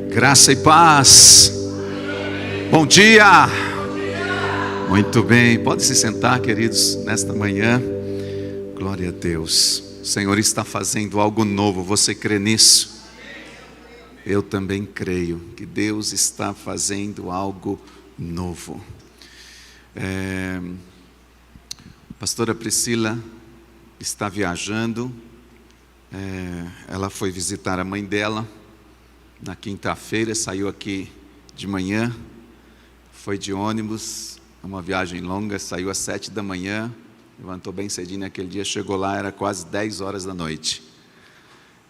Graça e paz. Bom dia. Muito bem, pode se sentar, queridos, nesta manhã. Glória a Deus. O Senhor está fazendo algo novo. Você crê nisso? Eu também creio que Deus está fazendo algo novo. A pastora Priscila está viajando. Ela foi visitar a mãe dela na quinta-feira, saiu aqui de manhã, foi de ônibus, uma viagem longa, saiu às 7 da manhã, levantou bem cedinho naquele dia, chegou lá, era quase 10 horas da noite.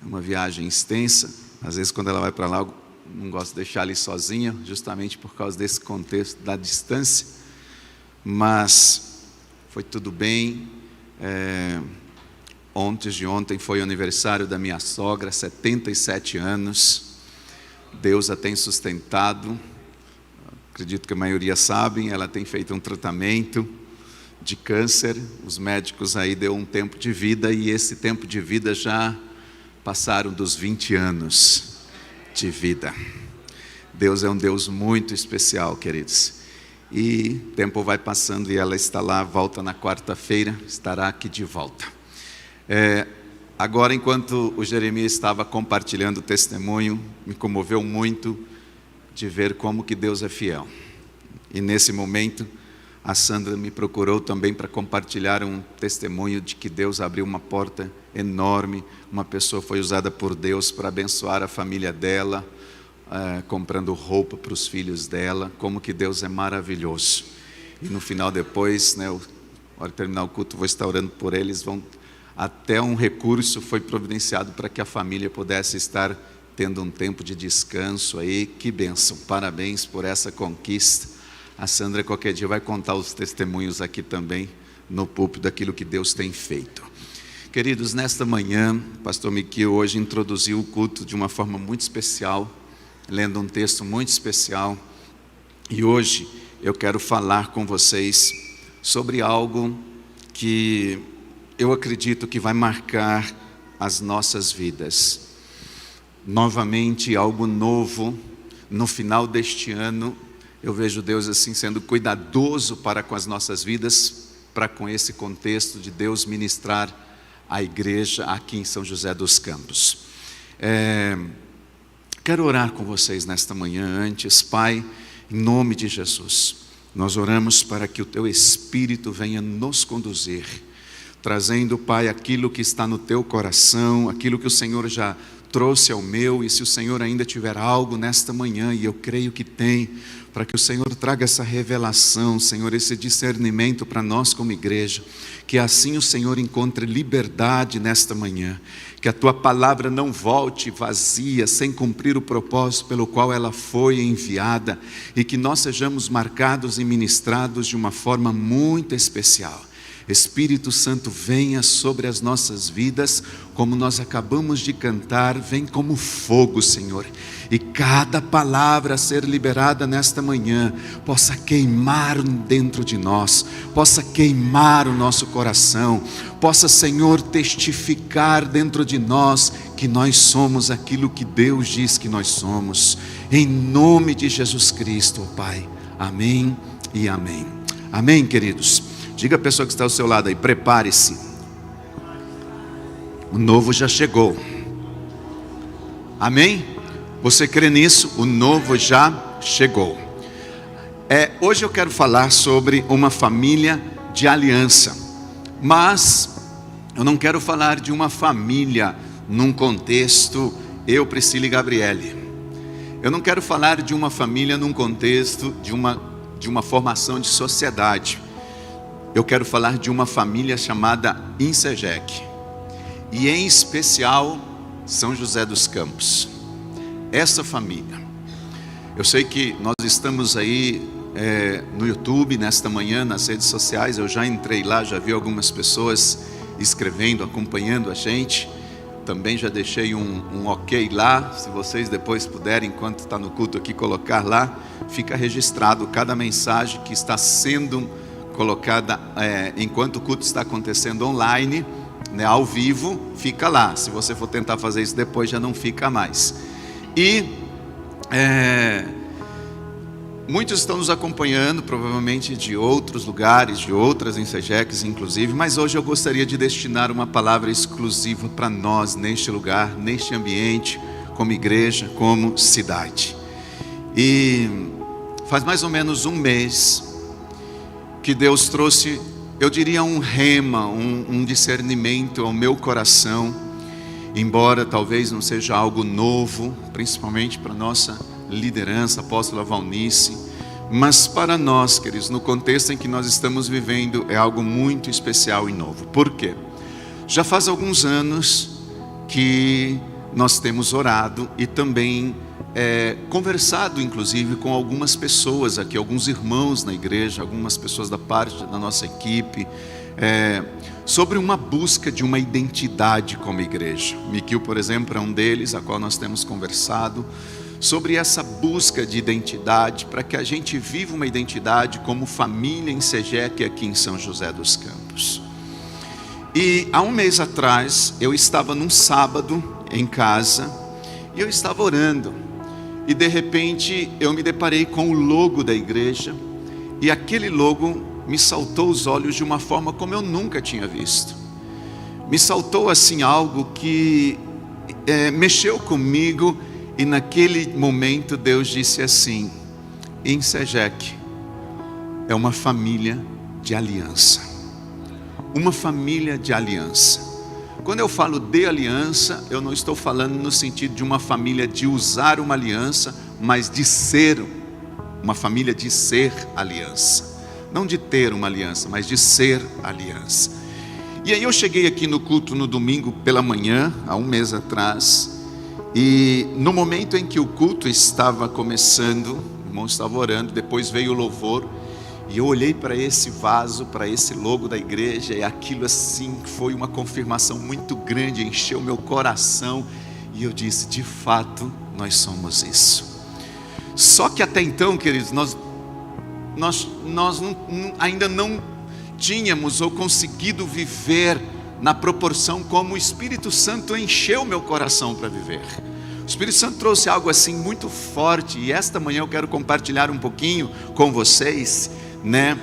É uma viagem extensa, às vezes quando ela vai para lá, eu não gosto de deixar ali sozinha, justamente por causa desse contexto da distância, mas foi tudo bem. Ontem foi o aniversário da minha sogra, 77 anos, Deus a tem sustentado, acredito que a maioria sabem, ela tem feito um tratamento de câncer, os médicos aí deu um tempo de vida, e esse tempo de vida já passaram dos 20 anos de vida. Deus é um Deus muito especial, queridos, e o tempo vai passando e ela está lá, volta na quarta-feira, estará aqui de volta. Agora, enquanto o Jeremias estava compartilhando o testemunho, me comoveu muito de ver como que Deus é fiel. E nesse momento, a Sandra me procurou também para compartilhar um testemunho de que Deus abriu uma porta enorme. Uma pessoa foi usada por Deus para abençoar a família dela, comprando roupa para os filhos dela. Como que Deus é maravilhoso. E no final depois, na hora de terminar o culto, vou estar orando por eles, até um recurso foi providenciado para que a família pudesse estar tendo um tempo de descanso aí. Que bênção, parabéns por essa conquista. A Sandra qualquer dia vai contar os testemunhos aqui também no púlpito daquilo que Deus tem feito. Queridos, nesta manhã, o pastor Miquel hoje introduziu o culto de uma forma muito especial, lendo um texto muito especial, e hoje eu quero falar com vocês sobre algo que eu acredito que vai marcar as nossas vidas. Novamente, algo novo. No final deste ano, eu vejo Deus assim sendo cuidadoso para com as nossas vidas, para com esse contexto de Deus ministrar a igreja aqui em São José dos Campos. Quero orar com vocês nesta manhã. Antes, Pai, em nome de Jesus, nós oramos para que o Teu Espírito venha nos conduzir, trazendo, Pai, aquilo que está no Teu coração, aquilo que o Senhor já trouxe ao meu, e se o Senhor ainda tiver algo nesta manhã, e eu creio que tem, para que o Senhor traga essa revelação, Senhor, esse discernimento para nós como igreja, que assim o Senhor encontre liberdade nesta manhã, que a Tua palavra não volte vazia, sem cumprir o propósito pelo qual ela foi enviada, e que nós sejamos marcados e ministrados de uma forma muito especial. Espírito Santo, venha sobre as nossas vidas, como nós acabamos de cantar, vem como fogo, Senhor, e cada palavra a ser liberada nesta manhã, possa queimar dentro de nós, possa queimar o nosso coração, possa, Senhor, testificar dentro de nós, que nós somos aquilo que Deus diz que nós somos, em nome de Jesus Cristo, Pai, amém e amém. Amém, queridos. Diga a pessoa que está ao seu lado aí, prepare-se. O novo já chegou. Amém? Você crê nisso? O novo já chegou. Hoje eu quero falar sobre uma família de aliança. Mas eu não quero falar de uma família num contexto eu, Priscila e Gabriele. Eu não quero falar de uma família num contexto de uma formação de sociedade. Eu quero falar de uma família chamada Insegec, e em especial São José dos Campos. Essa família, eu sei que nós estamos aí no YouTube nesta manhã, nas redes sociais. Eu já entrei lá, já vi algumas pessoas escrevendo, acompanhando a gente. Também já deixei um ok lá. Se vocês depois puderem, enquanto está no culto aqui, colocar lá, fica registrado cada mensagem que está sendo colocada enquanto o culto está acontecendo online, ao vivo, fica lá. Se você for tentar fazer isso depois, já não fica mais. E Muitos estão nos acompanhando, provavelmente de outros lugares, de outras INSEGECs inclusive, mas hoje eu gostaria de destinar uma palavra exclusiva para nós, neste lugar, neste ambiente, como igreja, como cidade. E faz mais ou menos um mês que Deus trouxe, eu diria, um rema, um discernimento ao meu coração, embora talvez não seja algo novo, principalmente para a nossa liderança, a apóstola Valnice, mas para nós, queridos, no contexto em que nós estamos vivendo, é algo muito especial e novo. Por quê? Já faz alguns anos que nós temos orado e também conversado, inclusive, com algumas pessoas aqui, alguns irmãos na igreja, algumas pessoas da parte da nossa equipe, sobre uma busca de uma identidade como igreja. Miquil, por exemplo, é um deles, a qual nós temos conversado, sobre essa busca de identidade, para que a gente viva uma identidade como família INSEGEC aqui em São José dos Campos. E há um mês atrás, eu estava num sábado em casa, e eu estava orando, e de repente eu me deparei com o logo da igreja, e aquele logo me saltou os olhos de uma forma como eu nunca tinha visto. Me saltou assim algo que mexeu comigo. E naquele momento Deus disse assim: INSEGEC é uma família de aliança. Uma família de aliança. Quando eu falo de aliança, eu não estou falando no sentido de uma família de usar uma aliança, mas de ser uma família de ser aliança. Não de ter uma aliança, mas de ser aliança. E aí eu cheguei aqui no culto no domingo pela manhã, há um mês atrás. E no momento em que o culto estava começando, o irmão estava orando, depois veio o louvor, e eu olhei para esse vaso, para esse logo da igreja, e aquilo assim foi uma confirmação muito grande, encheu meu coração, e eu disse: de fato, nós somos isso. Só que até então, queridos, nós ainda não tínhamos ou conseguido viver na proporção como o Espírito Santo encheu meu coração para viver. O Espírito Santo trouxe algo assim muito forte, e esta manhã eu quero compartilhar um pouquinho com vocês, né?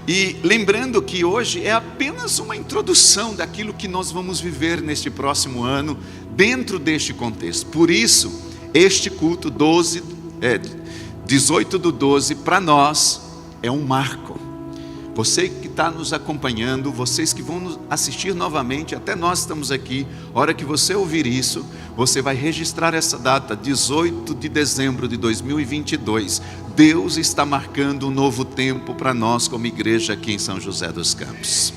E lembrando que hoje é apenas uma introdução daquilo que nós vamos viver neste próximo ano, dentro deste contexto. Por isso, este culto 18/12, para nós, é um marco. Você que está nos acompanhando, vocês que vão nos assistir novamente, até nós estamos aqui, a hora que você ouvir isso, você vai registrar essa data, 18 de dezembro de 2022. Deus está marcando um novo tempo para nós como igreja aqui em São José dos Campos.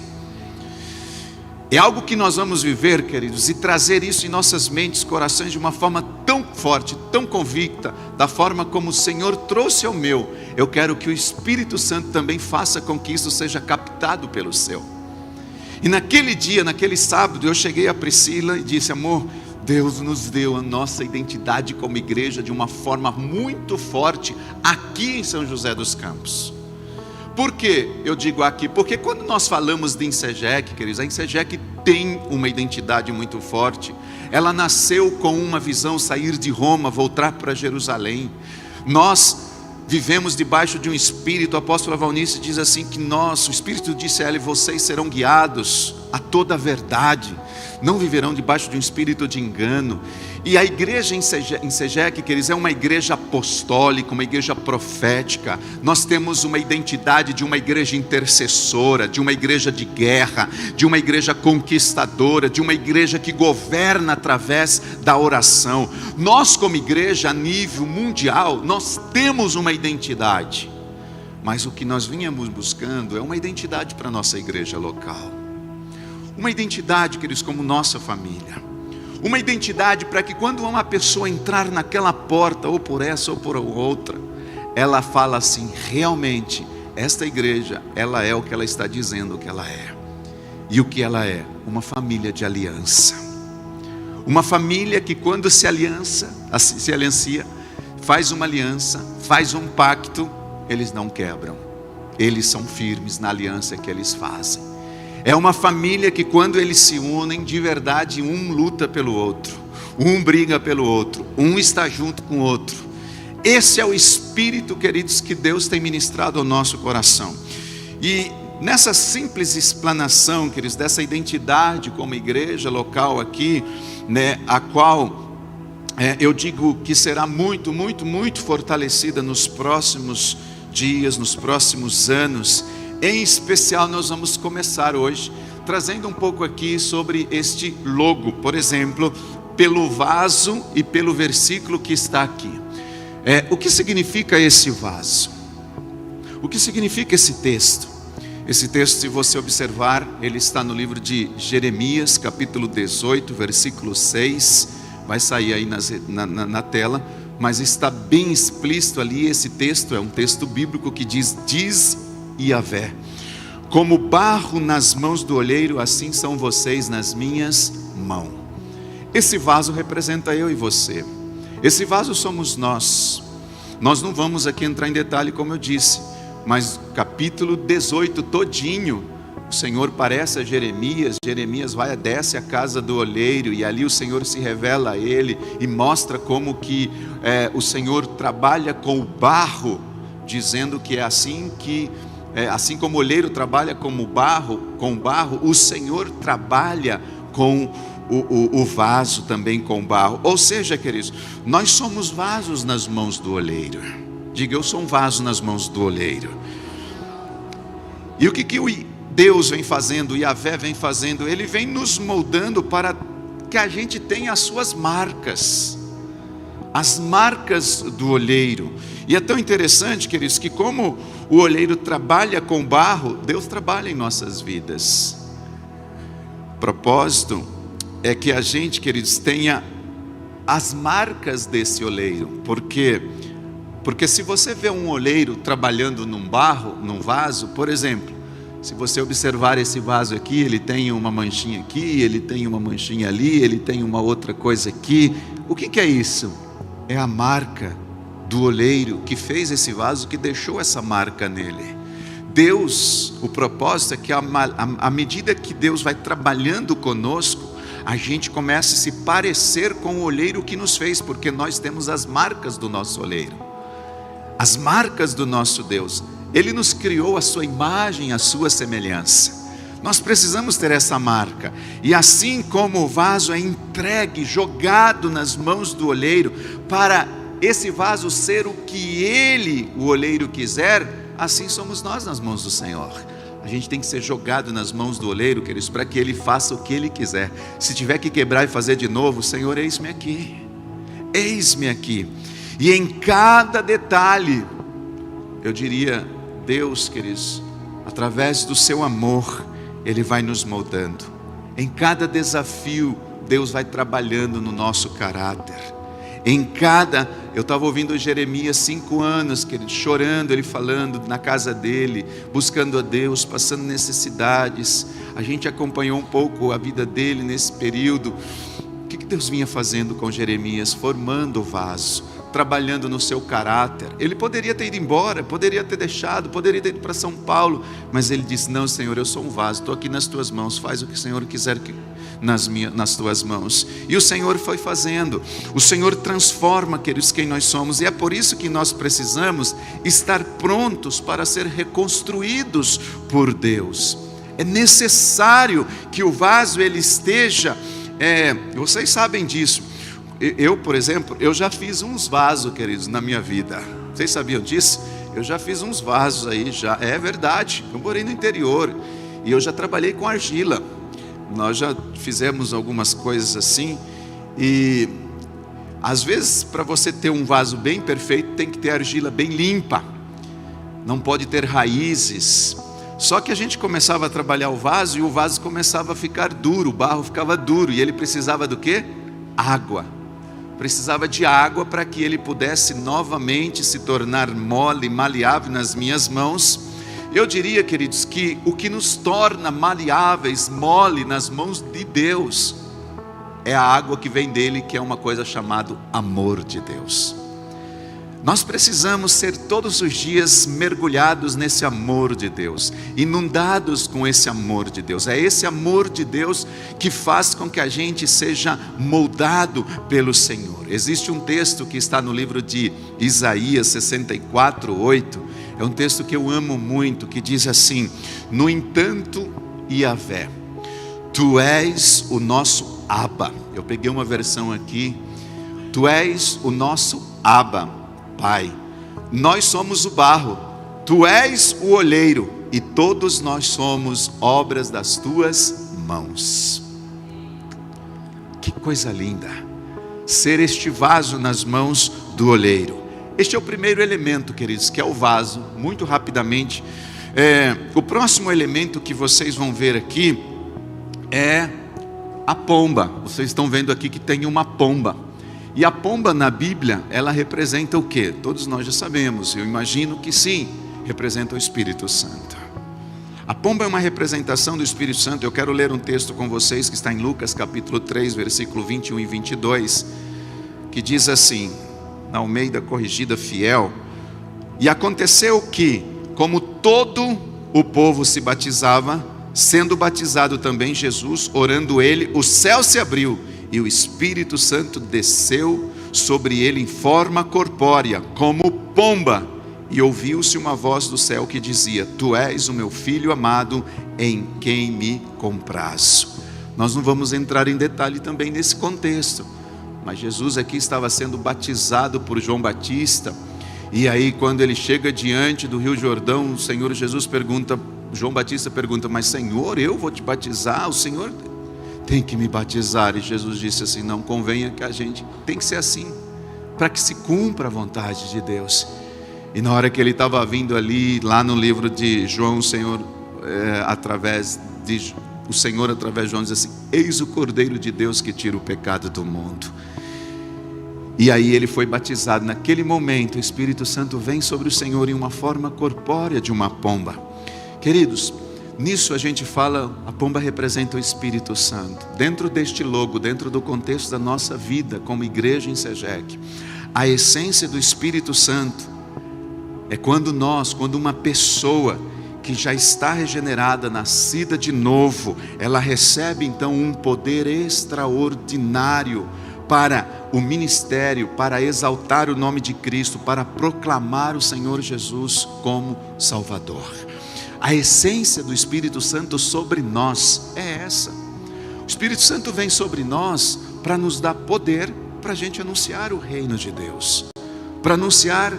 É algo que nós vamos viver, queridos, e trazer isso em nossas mentes, corações, de uma forma tão forte, tão convicta, da forma como o Senhor trouxe ao meu. Eu quero que o Espírito Santo também faça com que isso seja captado pelo seu. E naquele dia, naquele sábado, eu cheguei a Priscila e disse: amor, Deus nos deu a nossa identidade como igreja de uma forma muito forte aqui em São José dos Campos. Por que eu digo aqui? Porque quando nós falamos de INSEGEC, queridos, a INSEGEC tem uma identidade muito forte. Ela nasceu com uma visão: sair de Roma, voltar para Jerusalém. Nós vivemos debaixo de um espírito. A apóstola Valnice diz assim que nós, o Espírito disse a ela: vocês serão guiados a toda a verdade, não viverão debaixo de um espírito de engano. E a igreja INSEGEC, queridos, é uma igreja apostólica, uma igreja profética. Nós temos uma identidade de uma igreja intercessora, de uma igreja de guerra, de uma igreja conquistadora, de uma igreja que governa através da oração. Nós, como igreja a nível mundial, nós temos uma identidade, mas o que nós vínhamos buscando é uma identidade para a nossa igreja local. Uma identidade, queridos, como nossa família. Uma identidade para que quando uma pessoa entrar naquela porta, ou por essa ou por outra, ela fala assim: realmente, esta igreja, ela é o que ela está dizendo que ela é. E o que ela é? Uma família de aliança. Uma família que quando se aliancia, faz uma aliança, faz um pacto, eles não quebram. Eles são firmes na aliança que eles fazem. É uma família que quando eles se unem, de verdade, um luta pelo outro, um briga pelo outro, um está junto com o outro. Esse é o espírito, queridos, que Deus tem ministrado ao nosso coração. E nessa simples explanação, queridos, dessa identidade como igreja local aqui, né, a qual eu digo que será muito, muito, muito fortalecida nos próximos dias, nos próximos anos. Em especial, nós vamos começar hoje trazendo um pouco aqui sobre este logo, por exemplo, pelo vaso e pelo versículo que está aqui. O que significa esse vaso? O que significa esse texto? Esse texto, se você observar, ele está no livro de Jeremias, capítulo 18, versículo 6, vai sair aí na tela, mas está bem explícito ali. Esse texto é um texto bíblico que diz Yahvé: como barro nas mãos do olheiro, assim são vocês nas minhas mãos. Esse vaso representa eu e você. Esse vaso somos nós. Nós não vamos aqui entrar em detalhe, como eu disse, mas capítulo 18 todinho, o Senhor parece a Jeremias. Jeremias desce à casa do olheiro, e ali o Senhor se revela a ele e mostra como que o Senhor trabalha com o barro, dizendo que é assim que assim como o olheiro trabalha com o barro, o Senhor trabalha com o vaso também com barro. Ou seja, queridos, nós somos vasos nas mãos do olheiro. Diga: eu sou um vaso nas mãos do olheiro. E o que Deus vem fazendo, Yahvé vem fazendo? Ele vem nos moldando para que a gente tenha as suas marcas, as marcas do olheiro. E é tão interessante, queridos, que como o olheiro trabalha com barro, Deus trabalha em nossas vidas. O propósito é que a gente, queridos, tenha as marcas desse olheiro. Porque se você vê um olheiro trabalhando num barro, num vaso, por exemplo, se você observar esse vaso aqui, ele tem uma manchinha aqui, ele tem uma manchinha ali, ele tem uma outra coisa aqui. O que é isso? É a marca do olheiro que fez esse vaso, que deixou essa marca nele. Deus, o propósito é que à medida que Deus vai trabalhando conosco, a gente começa a se parecer com o olheiro que nos fez, porque nós temos as marcas do nosso olheiro, as marcas do nosso Deus. Ele nos criou a sua imagem, a sua semelhança. Nós precisamos ter essa marca. E assim como o vaso é entregue, jogado nas mãos do olheiro, para esse vaso ser o que ele, o olheiro, quiser, assim somos nós nas mãos do Senhor. A gente tem que ser jogado nas mãos do olheiro, queridos, para que ele faça o que ele quiser. Se tiver que quebrar e fazer de novo, Senhor, eis-me aqui. Eis-me aqui. E em cada detalhe, eu diria, Deus, queridos, através do seu amor, Ele vai nos moldando. Em cada desafio, Deus vai trabalhando no nosso caráter. Eu estava ouvindo Jeremias, 5 anos, querido, chorando, ele falando na casa dele, buscando a Deus, passando necessidades. A gente acompanhou um pouco a vida dele nesse período. O que Deus vinha fazendo com Jeremias? Formando o vaso, trabalhando no seu caráter. Ele poderia ter ido embora, poderia ter deixado, poderia ter ido para São Paulo, mas ele disse: não, Senhor, eu sou um vaso, estou aqui nas tuas mãos, faz o que o Senhor quiser nas tuas mãos. E o Senhor foi fazendo. O Senhor transforma, queridos, quem nós somos, e é por isso que nós precisamos estar prontos para ser reconstruídos por Deus. É necessário que o vaso ele esteja, vocês sabem disso. Eu, por exemplo, eu já fiz uns vasos, queridos, na minha vida. Vocês sabiam disso? Eu já fiz uns vasos aí, já. É verdade, eu morei no interior e eu já trabalhei com argila. Nós já fizemos algumas coisas assim. E às vezes, para você ter um vaso bem perfeito, tem que ter argila bem limpa. Não pode ter raízes. Só que a gente começava a trabalhar o vaso e o vaso começava a ficar duro, o barro ficava duro. E ele precisava do quê? Água. Precisava de água para que ele pudesse novamente se tornar mole, maleável nas minhas mãos. Eu diria, queridos, que o que nos torna maleáveis, mole nas mãos de Deus, é a água que vem dele, que é uma coisa chamada amor de Deus. Nós precisamos ser todos os dias mergulhados nesse amor de Deus, inundados com esse amor de Deus. É esse amor de Deus que faz com que a gente seja moldado pelo Senhor. Existe um texto que está no livro de Isaías 64:8, é um texto que eu amo muito, que diz assim: no entanto, Yahvé, tu és o nosso Abba. Eu peguei uma versão aqui: tu és o nosso Abba, Pai, nós somos o barro, tu és o olheiro, e todos nós somos obras das tuas mãos. Que coisa linda, ser este vaso nas mãos do olheiro. Este é o primeiro elemento, queridos, que é o vaso. Muito rapidamente, o próximo elemento que vocês vão ver aqui é a pomba. Vocês estão vendo aqui que tem uma pomba. E a pomba na Bíblia, ela representa o quê? Todos nós já sabemos, eu imagino que sim, representa o Espírito Santo. A pomba é uma representação do Espírito Santo. Eu quero ler um texto com vocês que está em Lucas capítulo 3, versículo 21 e 22, que diz assim, na Almeida Corrigida Fiel: e aconteceu que, como todo o povo se batizava, sendo batizado também Jesus, orando ele, o céu se abriu, e o Espírito Santo desceu sobre ele em forma corpórea, como pomba, e ouviu-se uma voz do céu que dizia: tu és o meu filho amado, em quem me comprazo. Nós não vamos entrar em detalhe também nesse contexto, mas Jesus aqui estava sendo batizado por João Batista, e aí quando ele chega diante do Rio Jordão, o Senhor Jesus pergunta, João Batista pergunta: mas Senhor, eu vou te batizar, o Senhor tem que me batizar. E Jesus disse assim: não, convenha que a gente tem que ser assim, para que se cumpra a vontade de Deus. E na hora que ele estava vindo ali, lá no livro de João, o Senhor através de João diz assim: eis o Cordeiro de Deus que tira o pecado do mundo. E aí ele foi batizado. Naquele momento o Espírito Santo vem sobre o Senhor em uma forma corpórea de uma pomba. Queridos, nisso a gente fala, a pomba representa o Espírito Santo. Dentro deste logo, dentro do contexto da nossa vida como igreja em SEGEC, a essência do Espírito Santo é quando uma pessoa que já está regenerada, nascida de novo, ela recebe então um poder extraordinário para o ministério, para exaltar o nome de Cristo, para proclamar o Senhor Jesus como Salvador. A essência do Espírito Santo sobre nós é essa. O Espírito Santo vem sobre nós para nos dar poder, para a gente anunciar o reino de Deus, para anunciar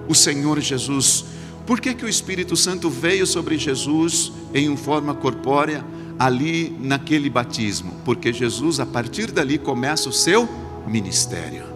o Senhor Jesus. Por que o Espírito Santo veio sobre Jesus em uma forma corpórea ali naquele batismo? Porque Jesus, a partir dali, começa o seu ministério.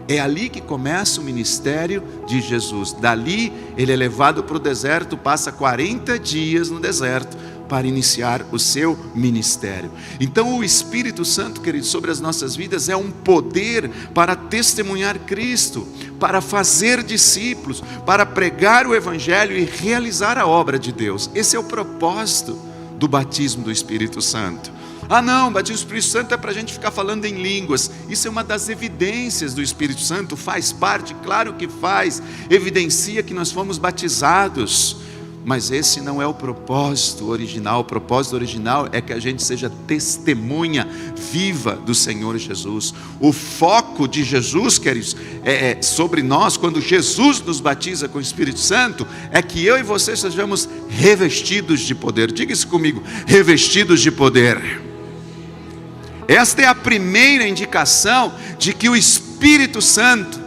É ali que começa o ministério de Jesus. Dali ele é levado para o deserto, passa 40 dias no deserto para iniciar o seu ministério. Então o Espírito Santo, queridos, sobre as nossas vidas é um poder para testemunhar Cristo, para fazer discípulos, para pregar o Evangelho e realizar a obra de Deus. Esse é o propósito do batismo do Espírito Santo. Ah não, o batismo do Espírito Santo é para a gente ficar falando em línguas. Isso é uma das evidências do Espírito Santo, faz parte, claro que faz, evidencia que nós fomos batizados. Mas esse não é o propósito original. O propósito original é que a gente seja testemunha viva do Senhor Jesus. O foco de Jesus, queridos, sobre nós, quando Jesus nos batiza com o Espírito Santo, é que eu e você sejamos revestidos de poder. Diga isso comigo: revestidos de poder. Esta é a primeira indicação de que o Espírito Santo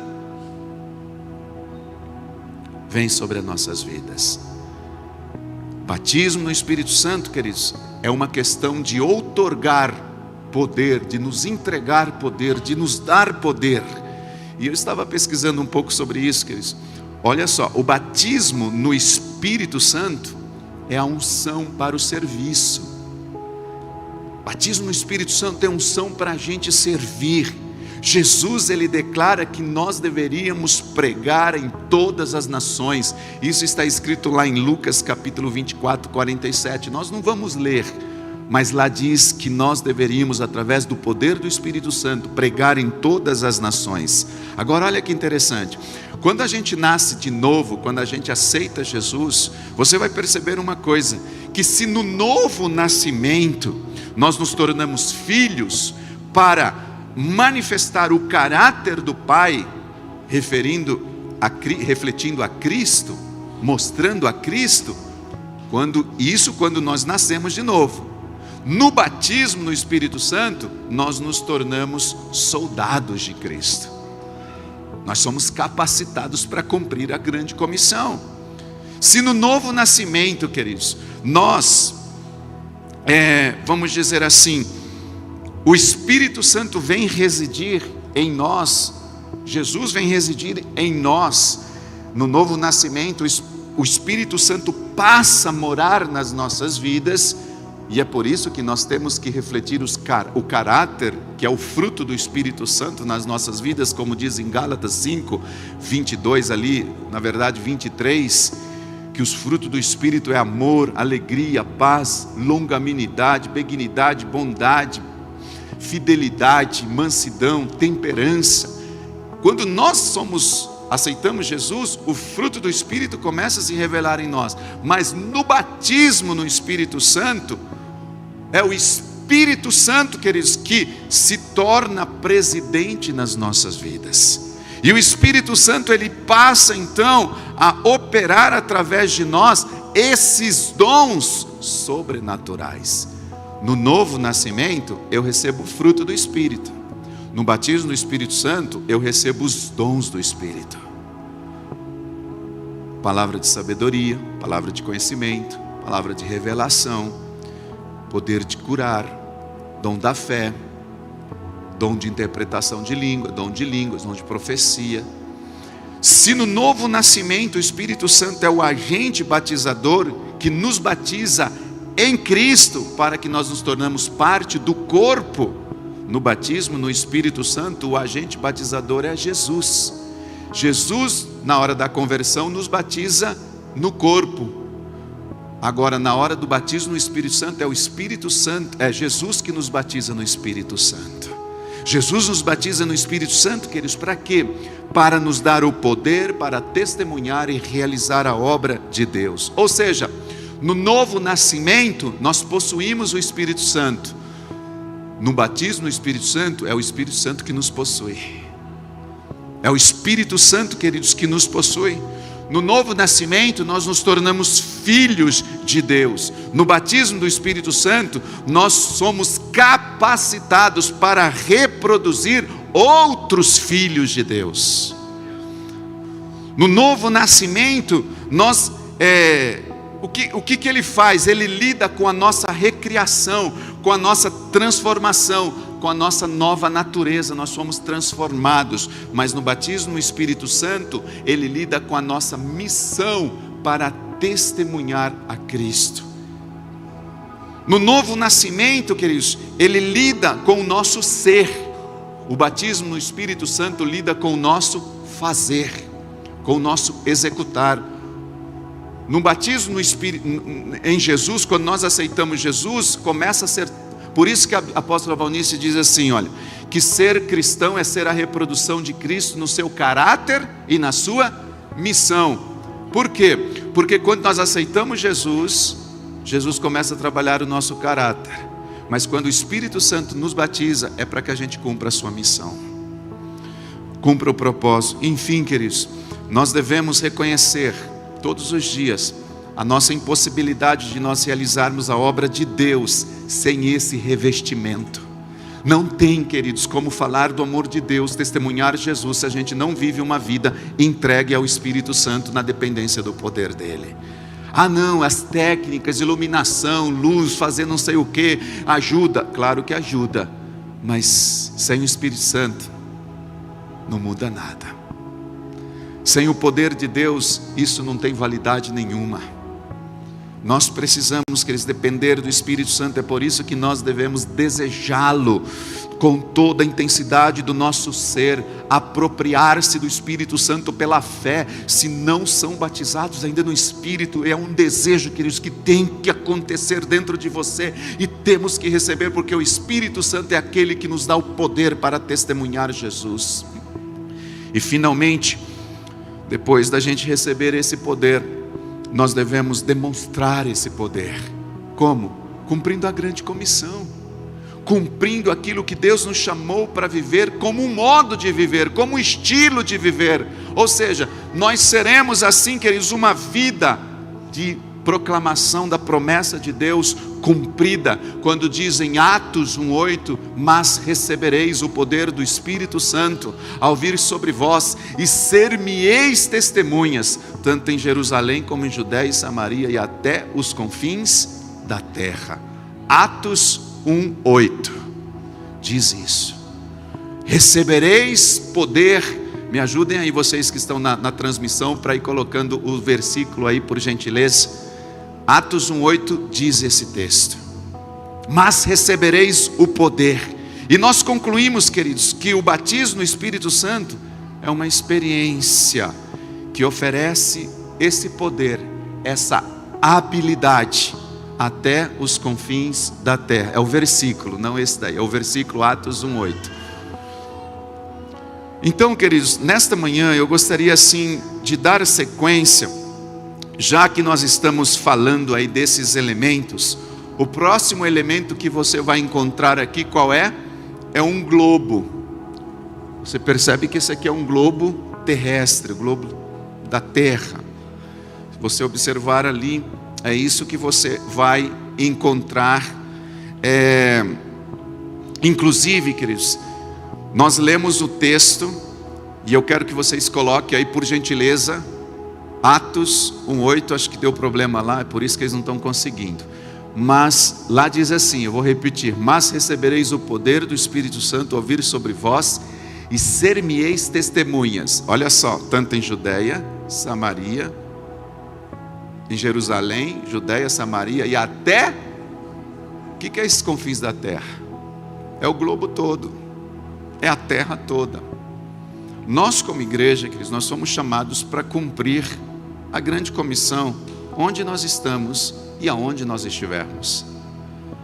vem sobre as nossas vidas. Batismo no Espírito Santo, queridos, é uma questão de outorgar poder, de nos entregar poder, de nos dar poder. E eu estava pesquisando um pouco sobre isso, queridos. Olha só, o batismo no Espírito Santo é a unção para o serviço. Batismo no Espírito Santo é unção para a gente servir. Jesus, ele declara que nós deveríamos pregar em todas as nações. Isso está escrito lá em Lucas capítulo 24, 47. Nós não vamos ler, mas lá diz que nós deveríamos, através do poder do Espírito Santo, pregar em todas as nações. Agora olha que interessante, Quando a gente nasce de novo, quando a gente aceita Jesus, você vai perceber uma coisa, que se no novo nascimento nós nos tornamos filhos para manifestar o caráter do Pai, refletindo a Cristo, mostrando a Cristo, quando nós nascemos de novo. No batismo no Espírito Santo, nós nos tornamos soldados de Cristo. Nós somos capacitados para cumprir a grande comissão. Se no novo nascimento, queridos, nós, vamos dizer assim, o Espírito Santo vem residir em nós, Jesus vem residir em nós, no novo nascimento, o Espírito Santo passa a morar nas nossas vidas, e é por isso que nós temos que refletir o caráter, que é o fruto do Espírito Santo nas nossas vidas, como diz em Gálatas 5, 22 ali, na verdade 23, que os frutos do Espírito é amor, alegria, paz, longanimidade, benignidade, bondade, fidelidade, mansidão, temperança. Quando nós aceitamos Jesus, o fruto do Espírito começa a se revelar em nós. Mas no batismo no Espírito Santo, é o Espírito Santo, queridos, que se torna presidente nas nossas vidas. E o Espírito Santo, ele passa então a operar através de nós esses dons sobrenaturais. No novo nascimento, eu recebo o fruto do Espírito. No batismo do Espírito Santo, eu recebo os dons do Espírito. Palavra de sabedoria, palavra de conhecimento, palavra de revelação, poder de curar, dom da fé, dom de interpretação de língua, dom de línguas, dom de profecia. Se no novo nascimento o Espírito Santo é o agente batizador que nos batiza em Cristo, para que nós nos tornamos parte do corpo, no batismo no Espírito Santo, o agente batizador é Jesus. Jesus, na hora da conversão, nos batiza no corpo. Agora, na hora do batismo no Espírito Santo, é o Espírito Santo, é Jesus que nos batiza no Espírito Santo. Jesus nos batiza no Espírito Santo, queridos, para quê? Para nos dar o poder para testemunhar e realizar a obra de Deus. Ou seja, no novo nascimento, nós possuímos o Espírito Santo. No batismo no Espírito Santo, é o Espírito Santo que nos possui. É o Espírito Santo, queridos, que nos possui. No novo nascimento, nós nos tornamos filhos de Deus. No batismo do Espírito Santo, nós somos capacitados para reproduzir outros filhos de Deus. No novo nascimento, o que ele faz? Ele lida com a nossa recriação, com a nossa transformação, com a nossa nova natureza. Nós somos transformados. Mas no batismo no Espírito Santo, ele lida com a nossa missão para testemunhar a Cristo. No novo nascimento, queridos, ele lida com o nosso ser. O batismo no Espírito Santo lida com o nosso fazer, com o nosso executar. No batismo no Espírito, em Jesus, quando nós aceitamos Jesus, começa a ser. Por isso que a apóstola Valnice diz assim, olha, que ser cristão é ser a reprodução de Cristo no seu caráter e na sua missão. Por quê? Porque quando nós aceitamos Jesus, Jesus começa a trabalhar o nosso caráter. Mas quando o Espírito Santo nos batiza, é para que a gente cumpra a sua missão, cumpra o propósito. Enfim, queridos, nós devemos reconhecer todos os dias a nossa impossibilidade de nós realizarmos a obra de Deus sem esse revestimento. Não tem, queridos, como falar do amor de Deus, testemunhar Jesus, se a gente não vive uma vida entregue ao Espírito Santo na dependência do poder dele. Ah não, as técnicas, iluminação, luz, fazer não sei o que, ajuda. Claro que ajuda, mas sem o Espírito Santo não muda nada. Sem o poder de Deus, isso não tem validade nenhuma. Nós precisamos, queridos, depender do Espírito Santo. É por isso que nós devemos desejá-lo com toda a intensidade do nosso ser, apropriar-se do Espírito Santo pela fé. Se não são batizados ainda no Espírito, é um desejo, queridos, que tem que acontecer dentro de você, e temos que receber, porque o Espírito Santo é aquele que nos dá o poder para testemunhar Jesus. E finalmente, Depois da gente receber esse poder, nós devemos demonstrar esse poder. Como? Cumprindo a grande comissão, cumprindo aquilo que Deus nos chamou para viver como um modo de viver, como um estilo de viver. Ou seja, nós seremos assim, queridos, uma vida de proclamação da promessa de Deus cumprida, quando diz em Atos 1:8, mas recebereis o poder do Espírito Santo ao vir sobre vós, e ser-me-eis testemunhas, tanto em Jerusalém como em Judéia e Samaria e até os confins da terra. Atos 1:8 diz isso. Recebereis poder. Me ajudem aí vocês que estão na transmissão para ir colocando o versículo aí, por gentileza. Atos 1:8 diz esse texto: mas recebereis o poder. E nós concluímos, queridos, que o batismo no Espírito Santo é uma experiência que oferece esse poder, essa habilidade até os confins da terra. É o versículo, não esse daí, é o versículo Atos 1:8. Então, queridos, nesta manhã eu gostaria assim de dar sequência, já que nós estamos falando aí desses elementos. O próximo elemento que você vai encontrar aqui, qual é? É um globo. Você percebe que esse aqui é um globo terrestre, o globo da terra. Se você observar ali, é isso que você vai encontrar. Inclusive, queridos, nós lemos o texto, e eu quero que vocês coloquem aí, por gentileza, Atos 1:8, acho que deu problema lá, é por isso que eles não estão conseguindo. Mas lá diz assim, eu vou repetir: mas recebereis o poder do Espírito Santo ao vir sobre vós, e ser-me-eis testemunhas. Olha só, tanto em Judéia, Samaria, em Jerusalém, Judéia, Samaria e até, o que é esses confins da terra? É o globo todo, é a terra toda. Nós como igreja, queridos, nós somos chamados para cumprir a grande comissão, onde nós estamos e aonde nós estivermos.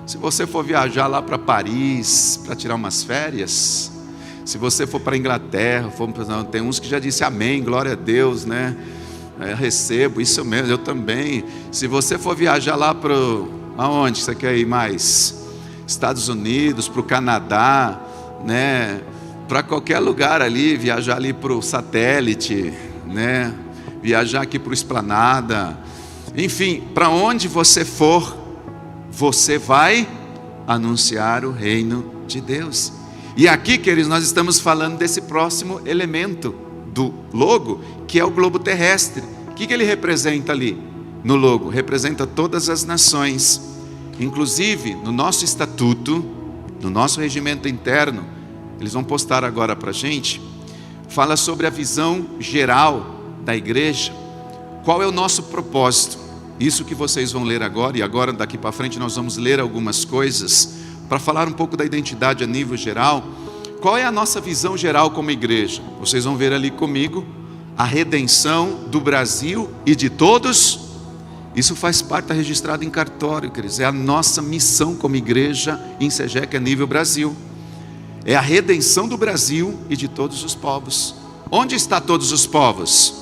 Se você for viajar lá para Paris, para tirar umas férias, se você for para a Inglaterra, tem uns que já disse amém, glória a Deus, né? Recebo, isso mesmo, eu também. Se você for viajar lá para aonde você quer ir mais? Estados Unidos, para o Canadá, né? Para qualquer lugar ali, viajar ali para o satélite, né? Viajar aqui para o Esplanada, enfim, para onde você for, você vai anunciar o reino de Deus. E aqui, queridos, nós estamos falando desse próximo elemento do logo, que é o globo terrestre. O que ele representa ali no logo? Representa todas as nações. Inclusive, no nosso estatuto, no nosso regimento interno, eles vão postar agora para a gente, fala sobre a visão geral da igreja. Qual é o nosso propósito? Isso que vocês vão ler agora, e agora daqui para frente nós vamos ler algumas coisas, para falar um pouco da identidade a nível geral. Qual é a nossa visão geral como igreja? Vocês vão ver ali comigo, a redenção do Brasil e de todos. Isso faz parte, está registrado em cartório, queridos. É a nossa missão como igreja em SEGEC a nível Brasil. É a redenção do Brasil e de todos os povos. Onde está todos os povos?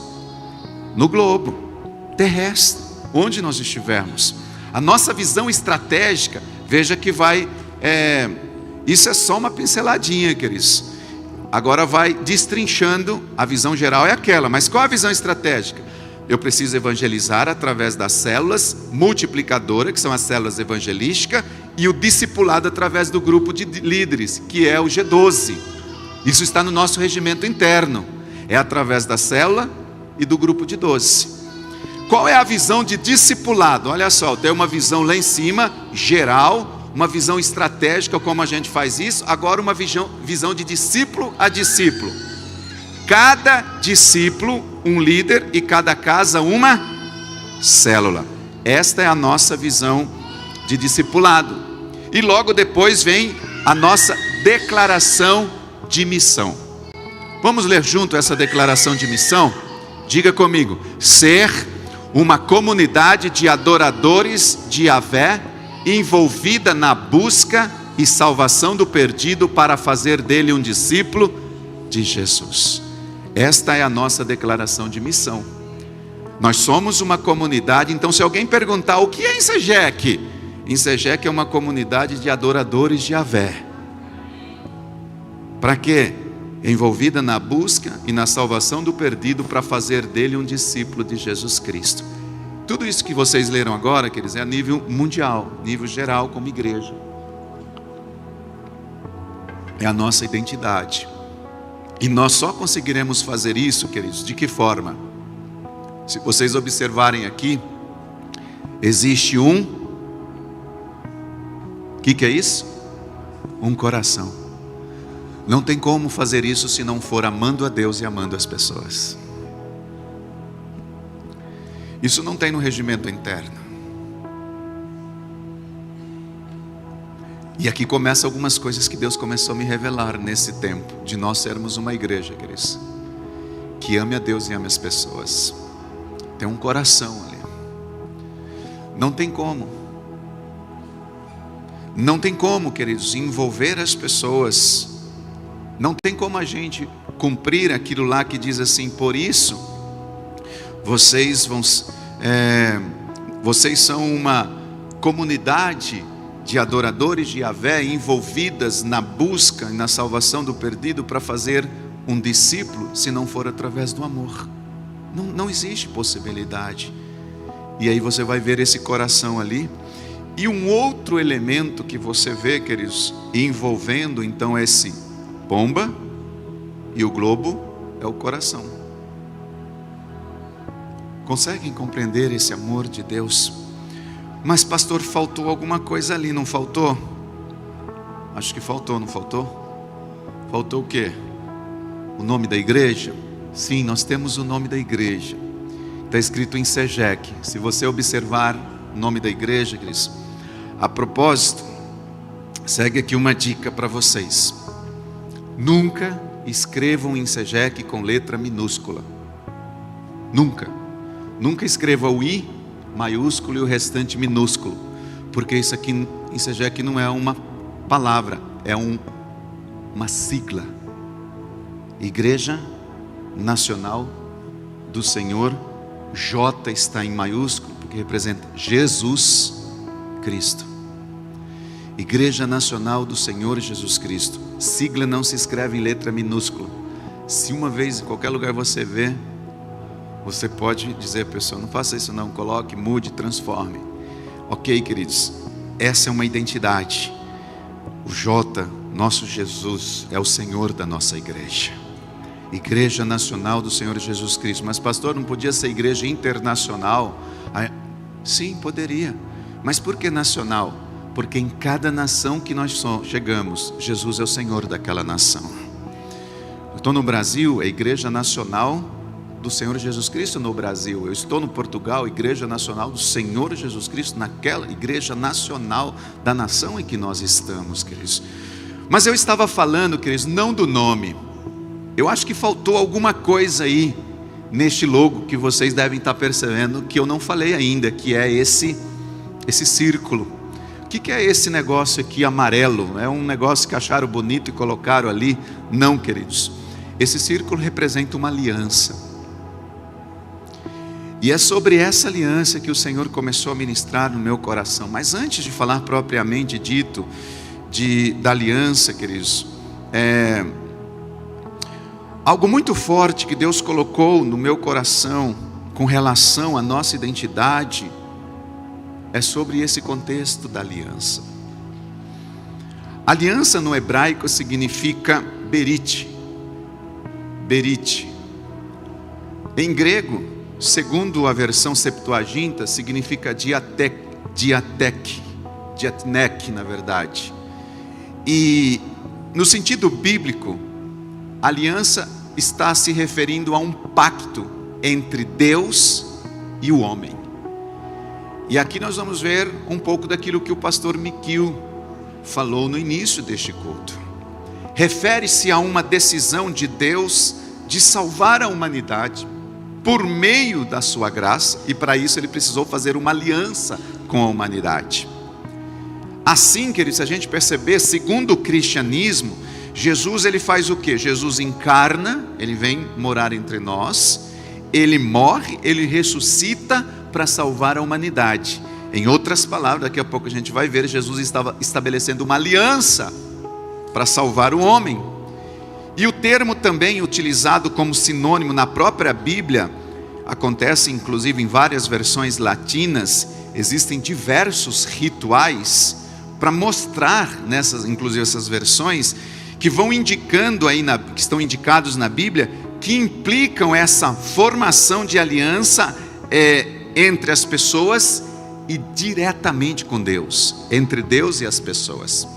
No globo terrestre, onde nós estivermos. A nossa visão estratégica, veja que vai, isso é só uma pinceladinha, queridos. Agora vai destrinchando, a visão geral é aquela, mas qual a visão estratégica? Eu preciso evangelizar através das células multiplicadoras, que são as células evangelísticas, e o discipulado através do grupo de líderes, que é o G12. Isso está no nosso regimento interno. É através da célula e do grupo de 12. Qual é a visão de discipulado? Olha só, tem uma visão lá em cima, geral, uma visão estratégica, como a gente faz isso. Agora uma visão de discípulo a discípulo. Cada discípulo, um líder, e cada casa, uma célula. Esta é a nossa visão de discipulado. E logo depois vem a nossa declaração de missão. Vamos ler junto essa declaração de missão? Diga comigo: ser uma comunidade de adoradores de Yahvé, envolvida na busca e salvação do perdido, para fazer dele um discípulo de Jesus. Esta é a nossa declaração de missão. Nós somos uma comunidade. Então, se alguém perguntar o que é Insegec? Insegec é uma comunidade de adoradores de Yahvé. Para quê? Envolvida na busca e na salvação do perdido, para fazer dele um discípulo de Jesus Cristo. Tudo isso que vocês leram agora, queridos, é a nível mundial, nível geral, como igreja. É a nossa identidade. E nós só conseguiremos fazer isso, queridos, de que forma? Se vocês observarem aqui, existe o que é isso? Um coração. Não tem como fazer isso se não for amando a Deus e amando as pessoas. Isso não tem no regimento interno. E aqui começam algumas coisas que Deus começou a me revelar nesse tempo, de nós sermos uma igreja, queridos, que ame a Deus e ame as pessoas. Tem um coração ali. Não tem como. Não tem como, queridos, envolver as pessoas. Não tem como a gente cumprir aquilo lá que diz assim: por isso, vocês são uma comunidade de adoradores de Yahvé, envolvidas na busca e na salvação do perdido, para fazer um discípulo, se não for através do amor. Não existe possibilidade. E aí você vai ver esse coração ali. E um outro elemento que você vê, queridos, envolvendo então esse pomba e o globo, é o coração. Conseguem compreender esse amor de Deus? Mas pastor, faltou alguma coisa ali, não faltou? Acho que faltou, não faltou? Faltou o quê? O nome da igreja? Sim, nós temos o nome da igreja. Está escrito em Insegec. Se você observar o nome da igreja, queridos, a propósito, segue aqui uma dica para vocês. Nunca escrevam Insegec com letra minúscula. Nunca. Nunca escreva o I maiúsculo e o restante minúsculo. Porque isso aqui, Insegec, não é uma palavra, é uma sigla. Igreja Nacional do Senhor. J está em maiúsculo, porque representa Jesus Cristo. Igreja Nacional do Senhor Jesus Cristo. Sigla não se escreve em letra minúscula. Se uma vez em qualquer lugar você vê, você pode dizer à pessoa: não faça isso não, coloque, mude, transforme. Ok, queridos, essa é uma identidade. O J, nosso Jesus, é o Senhor da nossa igreja. Igreja Nacional do Senhor Jesus Cristo. Mas pastor, não podia ser igreja internacional? Sim, poderia. Mas por que nacional? Porque em cada nação que nós chegamos, Jesus é o Senhor daquela nação. Eu estou no Brasil, é Igreja Nacional do Senhor Jesus Cristo no Brasil. Eu estou no Portugal, Igreja Nacional do Senhor Jesus Cristo, naquela Igreja Nacional da nação em que nós estamos, queridos. Mas eu estava falando, queridos, não do nome. Eu acho que faltou alguma coisa aí neste logo que vocês devem estar percebendo que eu não falei ainda, que é esse círculo. O que é esse negócio aqui amarelo? É um negócio que acharam bonito e colocaram ali? Não, queridos. Esse círculo representa uma aliança. E é sobre essa aliança que o Senhor começou a ministrar no meu coração. Mas antes de falar propriamente dito da aliança, queridos, algo muito forte que Deus colocou no meu coração com relação à nossa identidade é sobre esse contexto da aliança. Aliança no hebraico significa berit. Berit. Em grego, segundo a versão Septuaginta, significa diatnek, na verdade. E no sentido bíblico, aliança está se referindo a um pacto entre Deus e o homem. E aqui nós vamos ver um pouco daquilo que o pastor Miquil falou no início deste culto. Refere-se a uma decisão de Deus de salvar a humanidade por meio da sua graça, e para isso ele precisou fazer uma aliança com a humanidade. Assim, queridos, se a gente perceber, segundo o cristianismo, Jesus, ele faz o quê? Jesus encarna, ele vem morar entre nós, ele morre, ele ressuscita para salvar a humanidade. Em outras palavras, daqui a pouco a gente vai ver, Jesus estava estabelecendo uma aliança para salvar o homem. E o termo também utilizado como sinônimo na própria Bíblia, acontece inclusive em várias versões latinas, existem diversos rituais para mostrar inclusive essas versões, que vão indicando aí, que estão indicados na Bíblia, que implicam essa formação de aliança entre as pessoas e diretamente com Deus, entre Deus e as pessoas.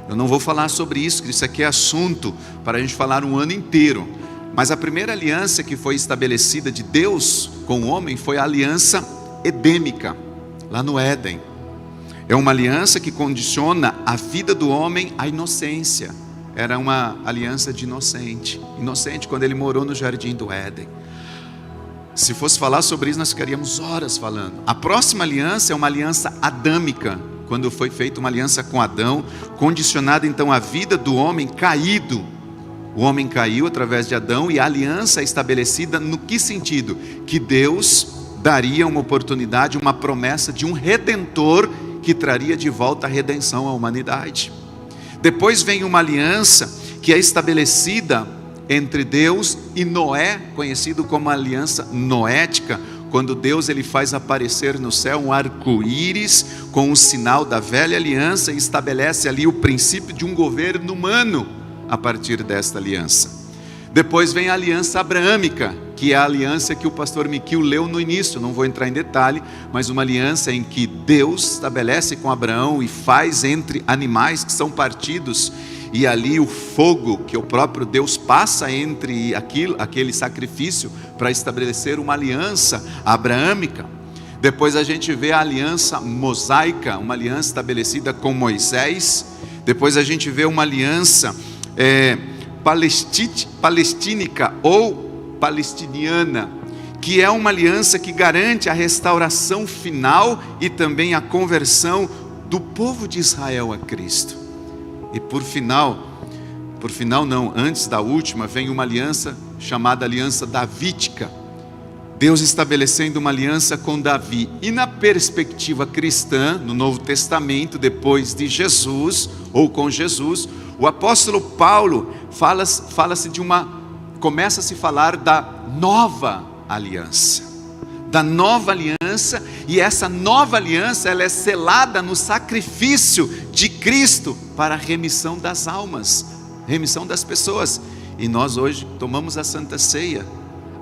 Eu não vou falar sobre isso, que isso aqui é assunto para a gente falar um ano inteiro, mas a primeira aliança que foi estabelecida de Deus com o homem foi a aliança edêmica, lá no Éden. É uma aliança que condiciona a vida do homem à inocência. Era uma aliança de inocente quando ele morou no jardim do Éden. Se fosse falar sobre isso, nós ficaríamos horas falando. A próxima aliança é uma aliança adâmica, quando foi feita uma aliança com Adão, condicionada então a vida do homem caído. O homem caiu através de Adão, e a aliança é estabelecida no que sentido? Que Deus daria uma oportunidade, uma promessa de um redentor que traria de volta a redenção à humanidade. Depois vem uma aliança que é estabelecida entre Deus e Noé, conhecido como a aliança noética, quando Deus ele faz aparecer no céu um arco-íris com o sinal da velha aliança e estabelece ali o princípio de um governo humano a partir desta aliança. Depois vem a aliança abraâmica, que é a aliança que o pastor Miquil leu no início, não vou entrar em detalhe, mas uma aliança em que Deus estabelece com Abraão e faz entre animais que são partidos, e ali o fogo que o próprio Deus passa entre aquele sacrifício para estabelecer uma aliança abraâmica. Depois a gente vê a aliança mosaica, uma aliança estabelecida com Moisés. Depois a gente vê uma aliança palestínica ou palestiniana, que é uma aliança que garante a restauração final e também a conversão do povo de Israel a Cristo. E antes da última, vem uma aliança chamada aliança davídica, Deus estabelecendo uma aliança com Davi. E na perspectiva cristã, no Novo Testamento, depois de Jesus, ou com Jesus, o apóstolo Paulo começa a se falar da nova aliança. E essa nova aliança, ela é selada no sacrifício de Cristo para a remissão das almas, remissão das pessoas. E nós hoje tomamos a Santa Ceia,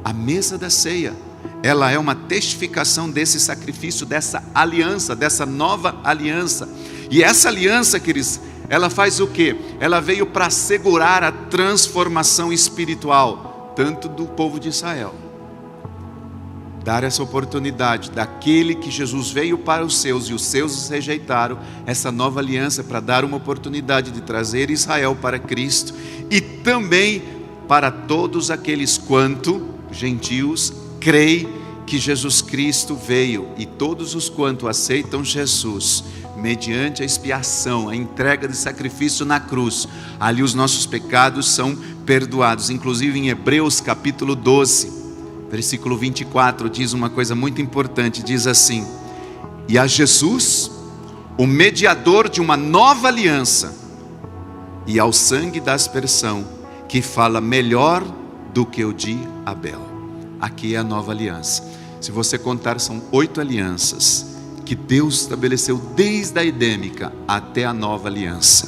a mesa da ceia. Ela é uma testificação desse sacrifício, dessa aliança, dessa nova aliança. E essa aliança, queridos, ela faz o quê? Ela veio para assegurar a transformação espiritual, tanto do povo de Israel. Dar essa oportunidade daquele que Jesus veio para os seus e os seus os rejeitaram, essa nova aliança para dar uma oportunidade de trazer Israel para Cristo, e também para todos aqueles quanto gentios creem que Jesus Cristo veio, e todos os quanto aceitam Jesus, mediante a expiação, a entrega de sacrifício na cruz, ali os nossos pecados são perdoados. Inclusive em Hebreus capítulo 12, versículo 24, diz uma coisa muito importante, diz assim: e a Jesus, o mediador de uma nova aliança, e ao sangue da aspersão, que fala melhor do que o de Abel. Aqui é a nova aliança. Se você contar, são 8 alianças que Deus estabeleceu desde a edêmica até a nova aliança.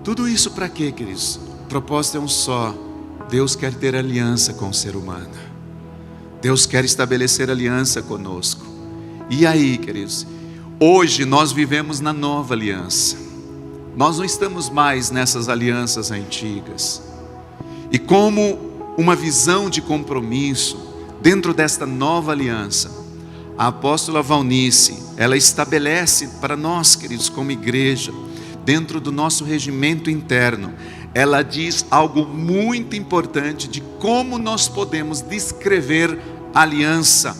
Tudo isso para quê, queridos? O propósito é um só: Deus quer ter aliança com o ser humano. Deus quer estabelecer aliança conosco. E aí, queridos, hoje nós vivemos na nova aliança. Nós não estamos mais nessas alianças antigas. E como uma visão de compromisso dentro desta nova aliança, a apóstola Valnice, ela estabelece para nós, queridos, como igreja, dentro do nosso regimento interno, ela diz algo muito importante de como nós podemos descrever a aliança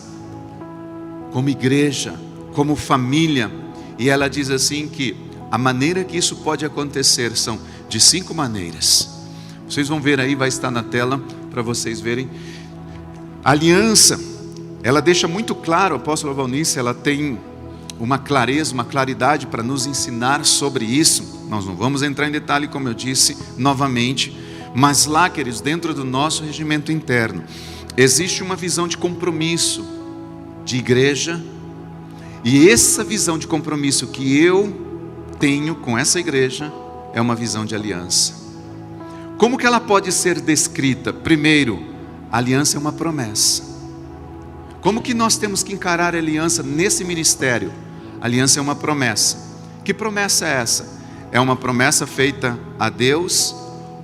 como igreja, como família. E ela diz assim que a maneira que isso pode acontecer são de 5 maneiras. Vocês vão ver aí, vai estar na tela para vocês verem. A aliança, ela deixa muito claro, a apóstola Valnice, ela tem uma clareza, uma claridade para nos ensinar sobre isso. Nós não vamos entrar em detalhe, como eu disse novamente, mas lá, queridos, dentro do nosso regimento interno, existe uma visão de compromisso de igreja, e essa visão de compromisso que eu tenho com essa igreja é uma visão de aliança. Como que ela pode ser descrita? Primeiro, a aliança é uma promessa. Como que nós temos que encarar a aliança nesse ministério? A aliança é uma promessa. Que promessa é essa? É uma promessa feita a Deus,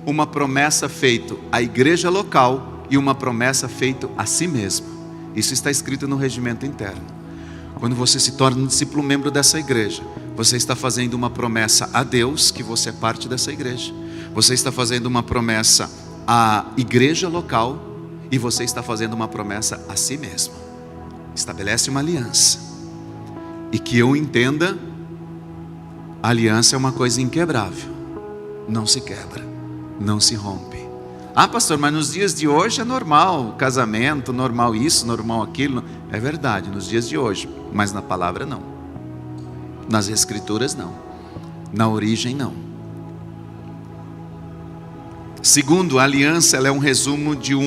uma promessa feita à igreja local e uma promessa feita a si mesmo. Isso está escrito no regimento interno. Quando você se torna um discípulo membro dessa igreja, você está fazendo uma promessa a Deus, que você é parte dessa igreja. Você está fazendo uma promessa à igreja local e você está fazendo uma promessa a si mesmo. Estabelece uma aliança. E que eu entenda, a aliança é uma coisa inquebrável. Não se quebra, não se rompe. Ah, pastor, mas nos dias de hoje é normal, casamento, normal isso, normal aquilo. É verdade, nos dias de hoje, mas na palavra não. Nas escrituras não. Na origem não. Segundo, a aliança, ela é um resumo de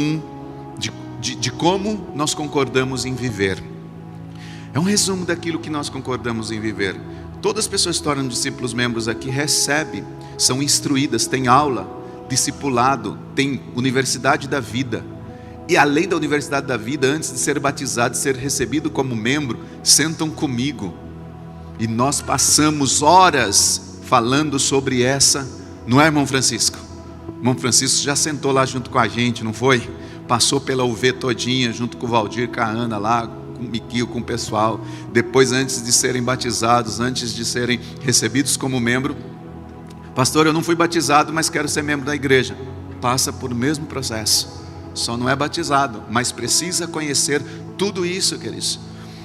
como nós concordamos em viver. É um resumo daquilo que nós concordamos em viver. Todas as pessoas que se tornam discípulos membros aqui recebem, são instruídas, têm aula, discipulado, tem universidade da vida. E além da universidade da vida, antes de ser batizado, de ser recebido como membro, sentam comigo. E nós passamos horas falando sobre essa, não é, irmão Francisco? Irmão Francisco já sentou lá junto com a gente, não foi? Passou pela UV todinha, junto com o Valdir, com a Ana lá, com o Miquio, com o pessoal. Depois, antes de serem batizados, antes de serem recebidos como membro, pastor, eu não fui batizado, mas quero ser membro da igreja. Passa por o mesmo processo. Só não é batizado, mas precisa conhecer tudo isso, queridos.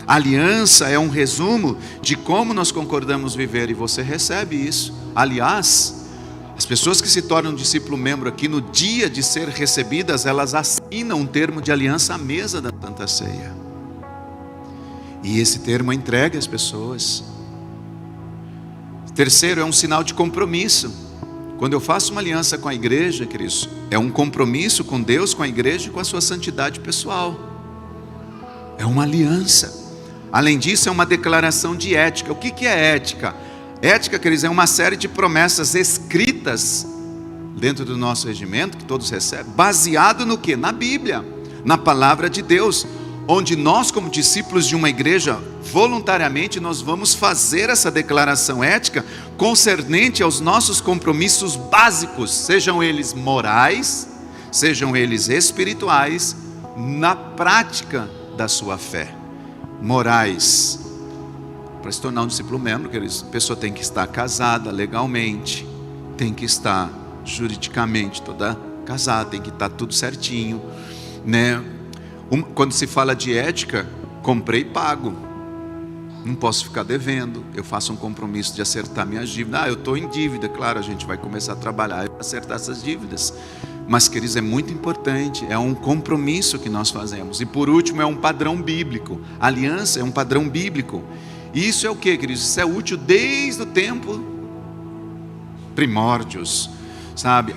A aliança é um resumo de como nós concordamos viver, e você recebe isso. Aliás, as pessoas que se tornam discípulo membro aqui, no dia de ser recebidas, elas assinam um termo de aliança à mesa da Santa Ceia. E esse termo é entregue às pessoas. Terceiro, é um sinal de compromisso. Quando eu faço uma aliança com a igreja, queridos, é um compromisso com Deus, com a igreja e com a sua santidade pessoal. É uma aliança. Além disso, é uma declaração de ética. O que é ética? Ética, queridos, é uma série de promessas escritas dentro do nosso regimento, que todos recebem, baseado no quê? Na Bíblia, na palavra de Deus, onde nós, como discípulos de uma igreja, voluntariamente nós vamos fazer essa declaração ética concernente aos nossos compromissos básicos, sejam eles morais, sejam eles espirituais, na prática da sua fé. Morais, para se tornar um discípulo membro, a pessoa tem que estar casada legalmente, tem que estar juridicamente toda casada, tem que estar tudo certinho, né? Quando se fala de ética, comprei e pago, não posso ficar devendo, eu faço um compromisso de acertar minhas dívidas. Eu estou em dívida, claro, a gente vai começar a trabalhar para acertar essas dívidas, mas, queridos, é muito importante, é um compromisso que nós fazemos. E por último, é um padrão bíblico. A aliança é um padrão bíblico. E isso é o que, queridos? Isso é útil desde o tempo primórdios, sabe?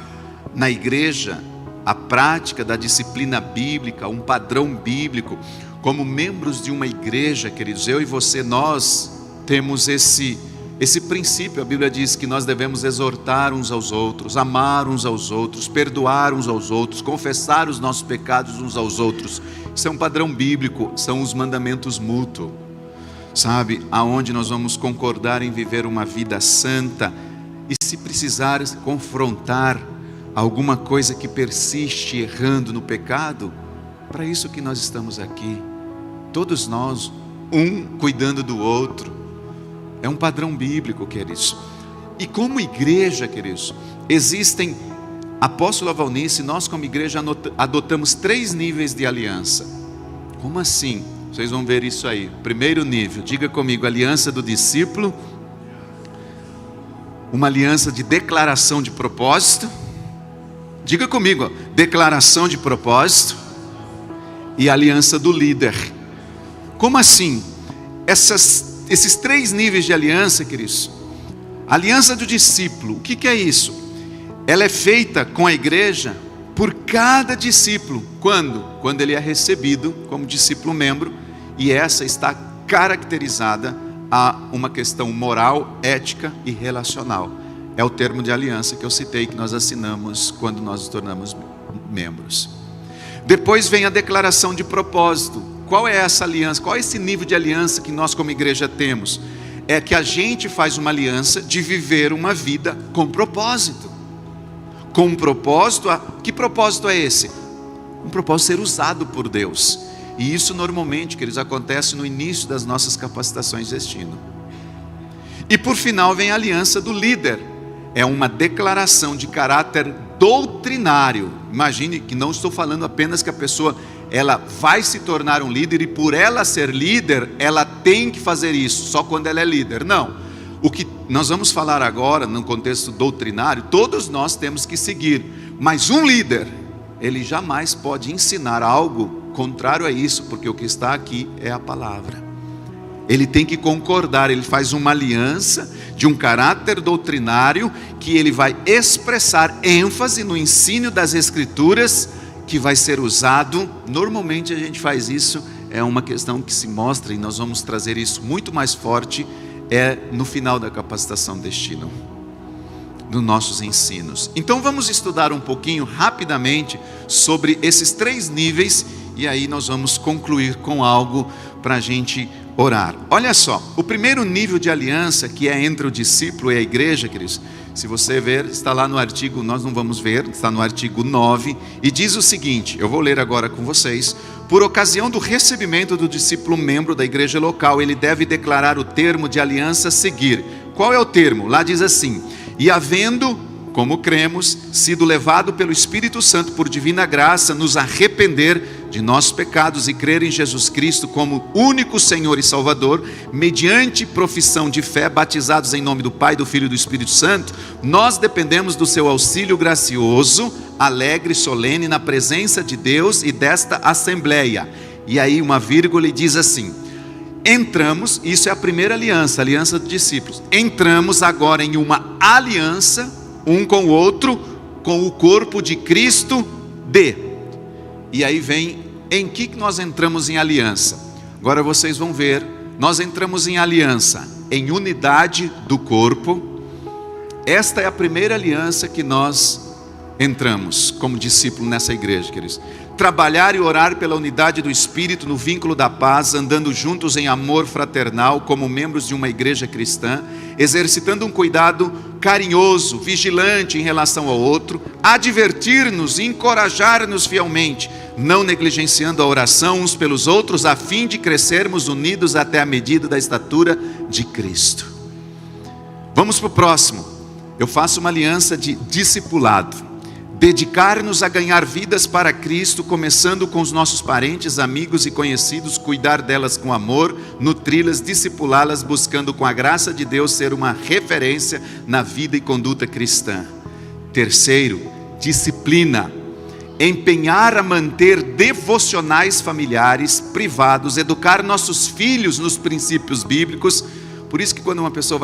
Na igreja, a prática da disciplina bíblica, um padrão bíblico. Como membros de uma igreja, queridos, eu e você, nós temos esse princípio. A Bíblia diz que nós devemos exortar uns aos outros, amar uns aos outros, perdoar uns aos outros, confessar os nossos pecados uns aos outros. Isso é um padrão bíblico, são os mandamentos mútuos, sabe? Aonde nós vamos concordar em viver uma vida santa, e se precisar confrontar alguma coisa que persiste errando no pecado, para isso que nós estamos aqui, todos nós, um cuidando do outro. É um padrão bíblico, queridos. E como igreja, queridos, existem, apóstolo Valnice, nós como igreja adotamos 3 níveis de aliança. Como assim? Vocês vão ver isso aí. Primeiro nível, diga comigo, aliança do discípulo. uma aliança de declaração de propósito. Diga comigo, ó, declaração de propósito e aliança do líder. Como assim? Esses 3 níveis de aliança, queridos. Aliança do discípulo, o que é isso? Ela é feita com a igreja por cada discípulo. Quando? Quando ele é recebido como discípulo membro, e essa está caracterizada a uma questão moral, ética e relacional. É o termo de aliança que eu citei, que nós assinamos quando nós nos tornamos membros. Depois vem a declaração de propósito. Qual é essa aliança? Qual é esse nível de aliança que nós como igreja temos? É que a gente faz uma aliança de viver uma vida com propósito. Com um propósito, que propósito é esse? Um propósito ser usado por Deus. E isso normalmente, queridos, acontece no início das nossas capacitações de destino. E por final vem a aliança do líder. É uma declaração de caráter doutrinário. Imagine que não estou falando apenas que a pessoa ela vai se tornar um líder e por ela ser líder, ela tem que fazer isso, só quando ela é líder. Não. O que nós vamos falar agora, no contexto doutrinário, todos nós temos que seguir. Mas um líder, ele jamais pode ensinar algo contrário a isso, porque o que está aqui é a palavra. Ele tem que concordar, ele faz uma aliança de um caráter doutrinário que ele vai expressar ênfase no ensino das Escrituras, que vai ser usado. Normalmente a gente faz isso, é uma questão que se mostra, e nós vamos trazer isso muito mais forte, no final da capacitação destino, dos nossos ensinos. Então vamos estudar um pouquinho rapidamente sobre esses 3 níveis, e aí nós vamos concluir com algo para a gente orar. Olha só, o primeiro nível de aliança, que é entre o discípulo e a igreja, queridos, se você ver, está lá no artigo, nós não vamos ver, está no artigo 9, e diz o seguinte, eu vou ler agora com vocês: por ocasião do recebimento do discípulo membro da igreja local, ele deve declarar o termo de aliança a seguir. Qual é o termo? Lá diz assim: e havendo, como cremos, sido levado pelo Espírito Santo por divina graça, nos arrepender de nossos pecados e crer em Jesus Cristo como único Senhor e Salvador, mediante profissão de fé, batizados em nome do Pai, do Filho e do Espírito Santo, nós dependemos do seu auxílio gracioso, alegre e solene na presença de Deus e desta Assembleia. E aí uma vírgula e diz assim: entramos, isso é a primeira aliança, a aliança dos discípulos. Entramos agora em uma aliança, um com o outro, com o corpo de Cristo E aí vem, em que nós entramos em aliança? Agora vocês vão ver, nós entramos em aliança, em unidade do corpo. Esta é a primeira aliança que nós entramos como discípulo nessa igreja, queridos. Trabalhar e orar pela unidade do Espírito no vínculo da paz, andando juntos em amor fraternal como membros de uma igreja cristã, exercitando um cuidado carinhoso, vigilante em relação ao outro, advertir-nos e encorajar-nos fielmente, não negligenciando a oração uns pelos outros, a fim de crescermos unidos até a medida da estatura de Cristo. Vamos para o próximo. Eu faço uma aliança de discipulado. Dedicar-nos a ganhar vidas para Cristo, começando com os nossos parentes, amigos e conhecidos, cuidar delas com amor, nutri-las, discipulá-las, buscando com a graça de Deus ser uma referência na vida e conduta cristã. Terceiro, disciplina. Empenhar a manter devocionais familiares, privados, educar nossos filhos nos princípios bíblicos. Por isso que quando uma pessoa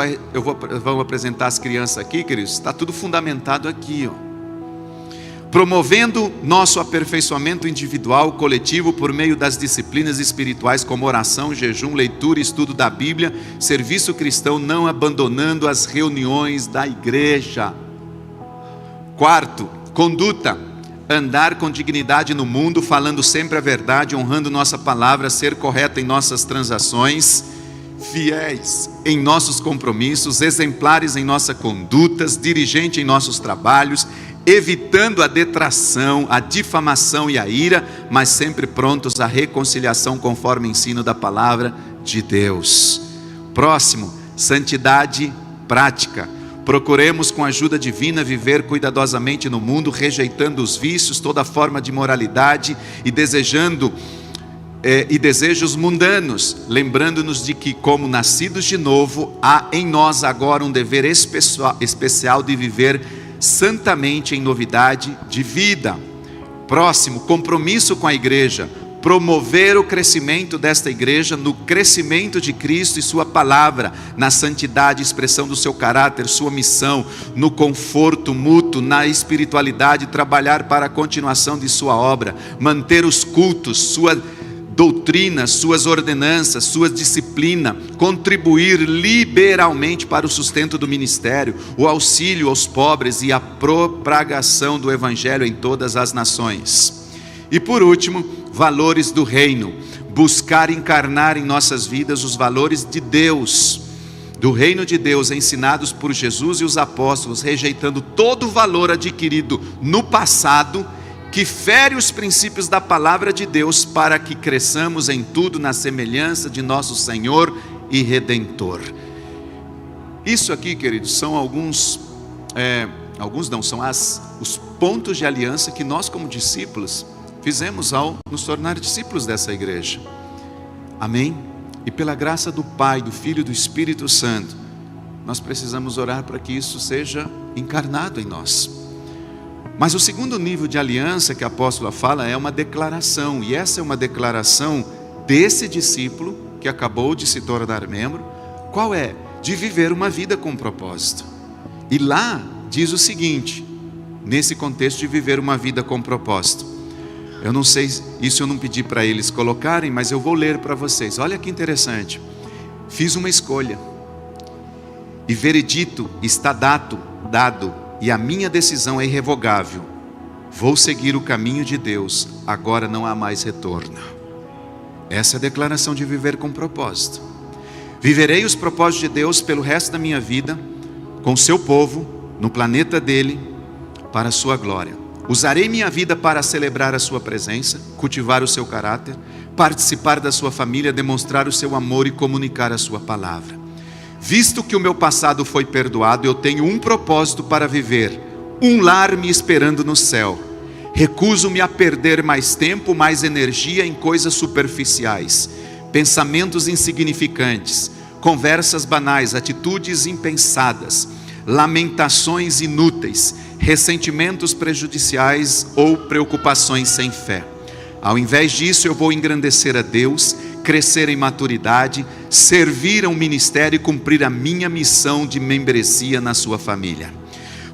vamos apresentar as crianças aqui, queridos, está tudo fundamentado aqui, ó. Promovendo nosso aperfeiçoamento individual, coletivo, por meio das disciplinas espirituais como oração, jejum, leitura e estudo da Bíblia, serviço cristão, não abandonando as reuniões da igreja. Quarto, conduta. Andar com dignidade no mundo, falando sempre a verdade, honrando nossa palavra, ser correto em nossas transações, fiéis em nossos compromissos, exemplares em nossas condutas, diligente em nossos trabalhos, evitando a detração, a difamação e a ira, mas sempre prontos à reconciliação conforme o ensino da palavra de Deus. Próximo, santidade prática. Procuremos com a ajuda divina viver cuidadosamente no mundo, rejeitando os vícios, toda forma de imoralidade e desejando e desejos mundanos, lembrando-nos de que, como nascidos de novo, há em nós agora um dever especial de viver santamente em novidade de vida. Próximo, compromisso com a igreja, promover o crescimento desta igreja no crescimento de Cristo e sua palavra, na santidade, expressão do seu caráter, sua missão, no conforto mútuo, na espiritualidade, trabalhar para a continuação de sua obra, manter os cultos, sua doutrina, suas ordenanças, sua disciplina, contribuir liberalmente para o sustento do ministério, o auxílio aos pobres e a propagação do evangelho em todas as nações. E por último, valores do reino, buscar encarnar em nossas vidas os valores de Deus, do reino de Deus, ensinados por Jesus e os apóstolos, rejeitando todo o valor adquirido no passado, que fere os princípios da palavra de Deus, para que cresçamos em tudo na semelhança de nosso Senhor e Redentor. Isso aqui, queridos, são os pontos de aliança que nós, como discípulos, fizemos ao nos tornar discípulos dessa igreja. Amém? E pela graça do Pai, do Filho e do Espírito Santo, nós precisamos orar para que isso seja encarnado em nós. Mas o segundo nível de aliança que a apóstola fala é uma declaração, e essa é uma declaração desse discípulo que acabou de se tornar membro. Qual é? De viver uma vida com propósito. E lá diz o seguinte, nesse contexto de viver uma vida com propósito. Eu não sei, isso eu não pedi para eles colocarem, mas eu vou ler para vocês. Olha que interessante. Fiz uma escolha, e veredito está dado, e a minha decisão é irrevogável. Vou seguir o caminho de Deus, agora não há mais retorno. Essa é a declaração de viver com propósito. Viverei os propósitos de Deus pelo resto da minha vida, com o seu povo, no planeta dele, para a sua glória. Usarei minha vida para celebrar a sua presença, cultivar o seu caráter, participar da sua família, demonstrar o seu amor e comunicar a sua palavra. Visto que o meu passado foi perdoado, eu tenho um propósito para viver, um lar me esperando no céu. Recuso-me a perder mais tempo, mais energia em coisas superficiais, pensamentos insignificantes, conversas banais, atitudes impensadas, lamentações inúteis, ressentimentos prejudiciais ou preocupações sem fé. Ao invés disso, eu vou engrandecer a Deus, crescer em maturidade, servir a um ministério e cumprir a minha missão de membresia na sua família.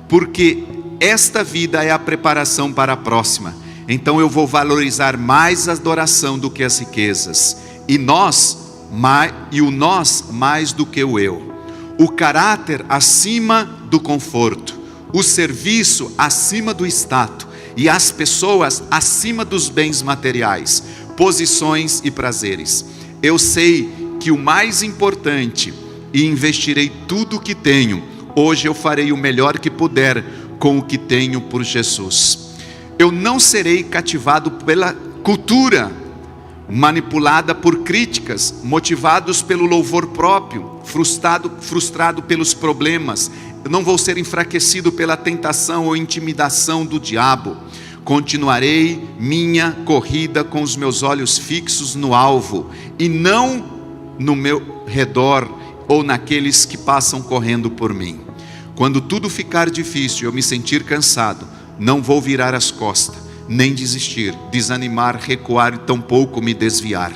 Porque esta vida é a preparação para a próxima. Então eu vou valorizar mais a adoração do que as riquezas. E o nós mais do que o eu. O caráter acima do conforto. O serviço acima do status. E as pessoas acima dos bens materiais, posições e prazeres. Eu sei que o mais importante, e investirei tudo o que tenho. Hoje eu farei o melhor que puder com o que tenho por Jesus. Eu não serei cativado pela cultura, manipulada por críticas, motivados pelo louvor próprio, frustrado pelos problemas. Eu não vou ser enfraquecido pela tentação ou intimidação do diabo. Continuarei minha corrida com os meus olhos fixos no alvo, e não no meu redor ou naqueles que passam correndo por mim. Quando tudo ficar difícil e eu me sentir cansado, não vou virar as costas, nem desistir, desanimar, recuar e tampouco me desviar.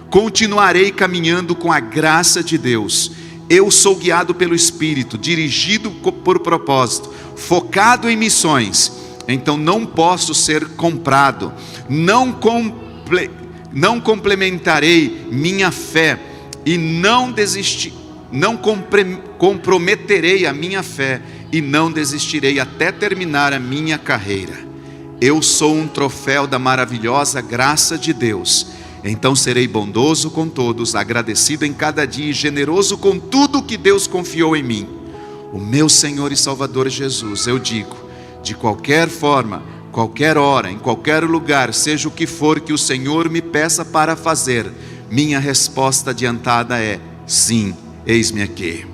Continuarei caminhando com a graça de Deus. Eu sou guiado pelo Espírito, dirigido por propósito, focado em missões. Então não posso ser comprado. Não complementarei minha fé e não comprometerei a minha fé e não desistirei até terminar a minha carreira. Eu sou um troféu da maravilhosa graça de Deus. Então serei bondoso com todos, agradecido em cada dia e generoso com tudo que Deus confiou em mim. O meu Senhor e Salvador Jesus, eu digo, de qualquer forma, qualquer hora, em qualquer lugar, seja o que for que o Senhor me peça para fazer, minha resposta adiantada é: sim, eis-me aqui.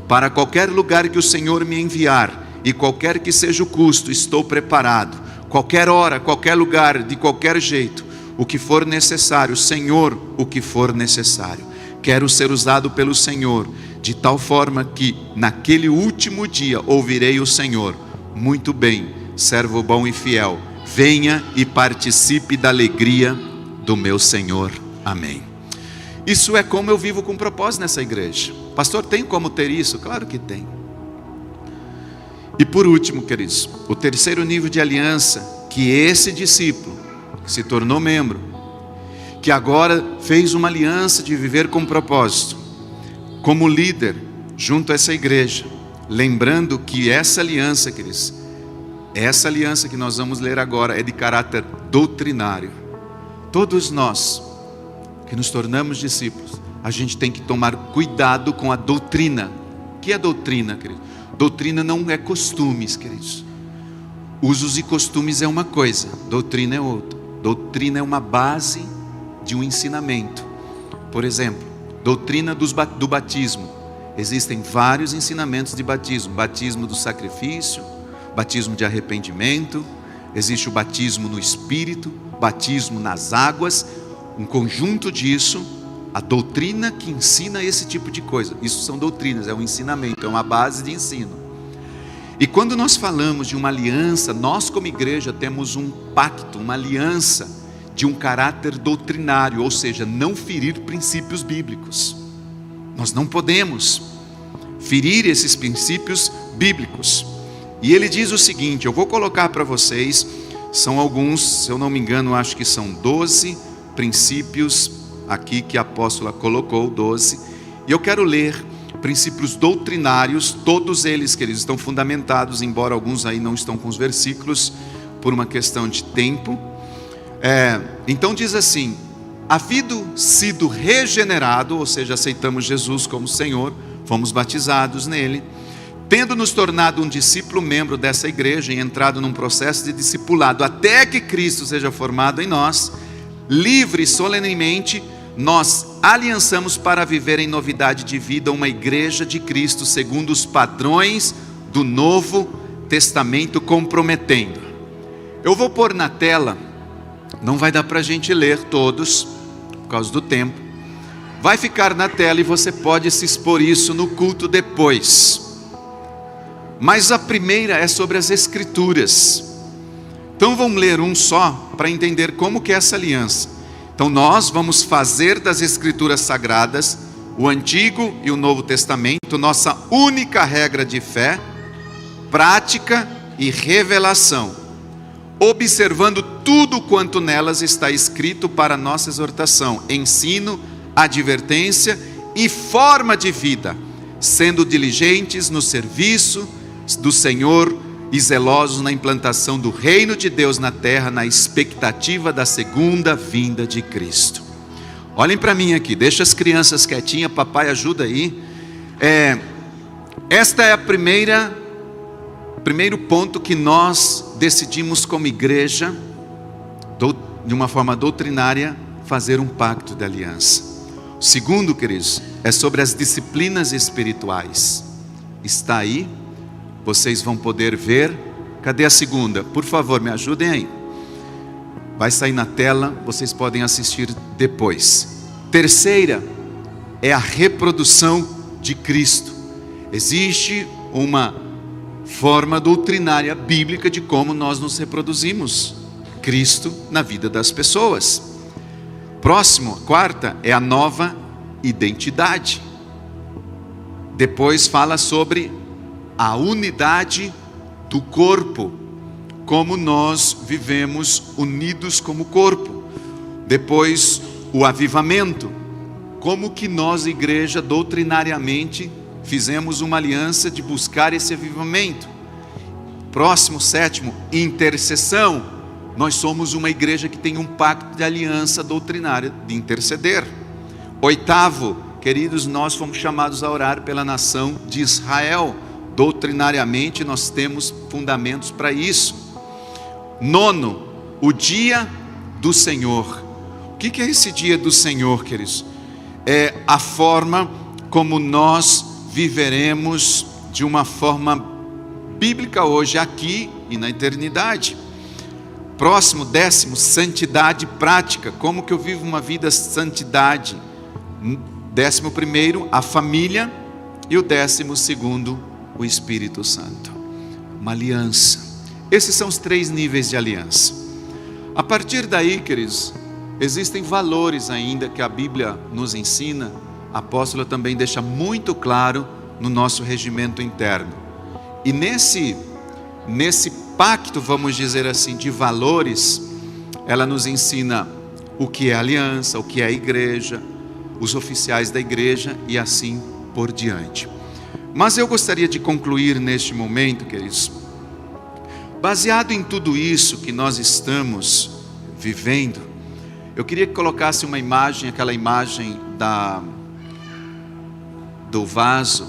Para qualquer lugar que o Senhor me enviar, e qualquer que seja o custo, estou preparado. Qualquer hora, qualquer lugar, de qualquer jeito, o que for necessário. Senhor, o que for necessário. Quero ser usado pelo Senhor, de tal forma que naquele último dia ouvirei o Senhor: muito bem, servo bom e fiel, venha e participe da alegria do meu Senhor. Amém. Isso é como eu vivo com propósito nessa igreja. Pastor, tem como ter isso? Claro que tem. E por último, queridos, o terceiro nível de aliança, que esse discípulo, que se tornou membro, que agora fez uma aliança de viver com propósito, como líder, junto a essa igreja, lembrando que essa aliança, queridos, essa aliança que nós vamos ler agora é de caráter doutrinário. Todos nós que nos tornamos discípulos, a gente tem que tomar cuidado com a doutrina. O que é doutrina, queridos? Doutrina não é costumes, queridos. Usos e costumes é uma coisa, doutrina é outra. Doutrina é uma base de um ensinamento. Por exemplo, doutrina do batismo. Existem vários ensinamentos de batismo. Batismo do sacrifício, batismo de arrependimento, existe o batismo no Espírito, batismo nas águas. Um conjunto disso, a doutrina que ensina esse tipo de coisa. Isso são doutrinas, é um ensinamento, é uma base de ensino. E quando nós falamos de uma aliança, nós como igreja temos um pacto, uma aliança de um caráter doutrinário, ou seja, não ferir princípios bíblicos. Nós não podemos ferir esses princípios bíblicos. E ele diz o seguinte, eu vou colocar para vocês, são alguns, se eu não me engano, acho que são 12 princípios aqui que a apóstola colocou, 12, e eu quero ler princípios doutrinários, todos eles, queridos, estão fundamentados, embora alguns aí não estão com os versículos, por uma questão de tempo. Então diz assim: havido sido regenerado, ou seja, aceitamos Jesus como Senhor, fomos batizados nele, tendo nos tornado um discípulo membro dessa igreja e entrado num processo de discipulado até que Cristo seja formado em nós, livre e solenemente nós aliançamos para viver em novidade de vida uma igreja de Cristo segundo os padrões do Novo Testamento, comprometendo. Eu vou pôr na tela, não vai dar para a gente ler todos, por causa do tempo. Vai ficar na tela e você pode se expor isso no culto depois. Mas a primeira é sobre as Escrituras. Então vamos ler um só para entender como que é essa aliança. Então nós vamos fazer das Escrituras Sagradas, o Antigo e o Novo Testamento, nossa única regra de fé, prática e revelação, observando tudo quanto nelas está escrito para nossa exortação, ensino, advertência e forma de vida, sendo diligentes no serviço do Senhor e zelosos na implantação do reino de Deus na terra, na expectativa da segunda vinda de Cristo. Olhem para mim aqui, deixa as crianças quietinhas, papai ajuda aí. Esta é a primeiro ponto que nós decidimos como igreja, de uma forma doutrinária, fazer um pacto de aliança. O segundo, queridos, é sobre as disciplinas espirituais. Está aí, vocês vão poder ver. Cadê a segunda? Por favor, me ajudem aí. Vai sair na tela, vocês podem assistir depois. Terceira é a reprodução de Cristo. Existe uma forma doutrinária bíblica de como nós nos reproduzimos Cristo na vida das pessoas. Próximo, quarta, é a nova identidade. Depois fala sobre a unidade do corpo, como nós vivemos unidos como corpo. Depois, o avivamento, como que nós, igreja, doutrinariamente fizemos uma aliança de buscar esse avivamento. Próximo, sétimo, intercessão. Nós somos uma igreja que tem um pacto de aliança doutrinária de interceder. Oitavo, queridos, nós fomos chamados a orar pela nação de Israel. Doutrinariamente nós temos fundamentos para isso. Nono, o dia do Senhor. O que é esse dia do Senhor, queridos? É a forma como nós viveremos de uma forma bíblica hoje, aqui e na eternidade. Próximo, 10º, santidade prática. Como que eu vivo uma vida santidade? 11º, a família. E o 12º, o Espírito Santo. Uma aliança. Esses são os 3 níveis de aliança. A partir daí, queridos, existem valores ainda que a Bíblia nos ensina. A apóstola também deixa muito claro no nosso regimento interno. E nesse pacto, vamos dizer assim, de valores, ela nos ensina o que é aliança, o que é a igreja, os oficiais da igreja e assim por diante. Mas eu gostaria de concluir neste momento, queridos, baseado em tudo isso que nós estamos vivendo, eu queria que colocasse uma imagem, aquela imagem do vaso.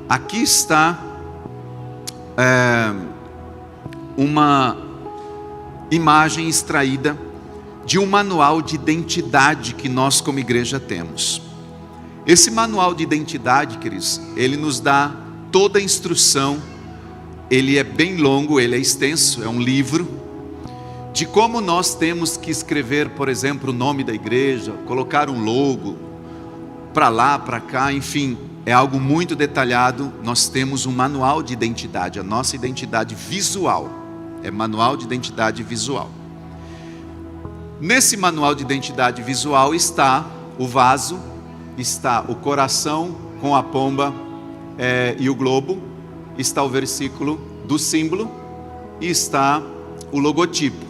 Aqui está uma imagem extraída de um manual de identidade que nós como igreja temos. Esse manual de identidade, queridos, ele nos dá toda a instrução. Ele é bem longo, ele é extenso, é um livro, de como nós temos que escrever, por exemplo, o nome da igreja, colocar um logo, para lá, para cá, enfim, é algo muito detalhado. Nós temos um manual de identidade, a nossa identidade visual, é manual de identidade visual. Nesse manual de identidade visual está o vaso, está o coração com a pomba e o globo, está o versículo do símbolo e está o logotipo.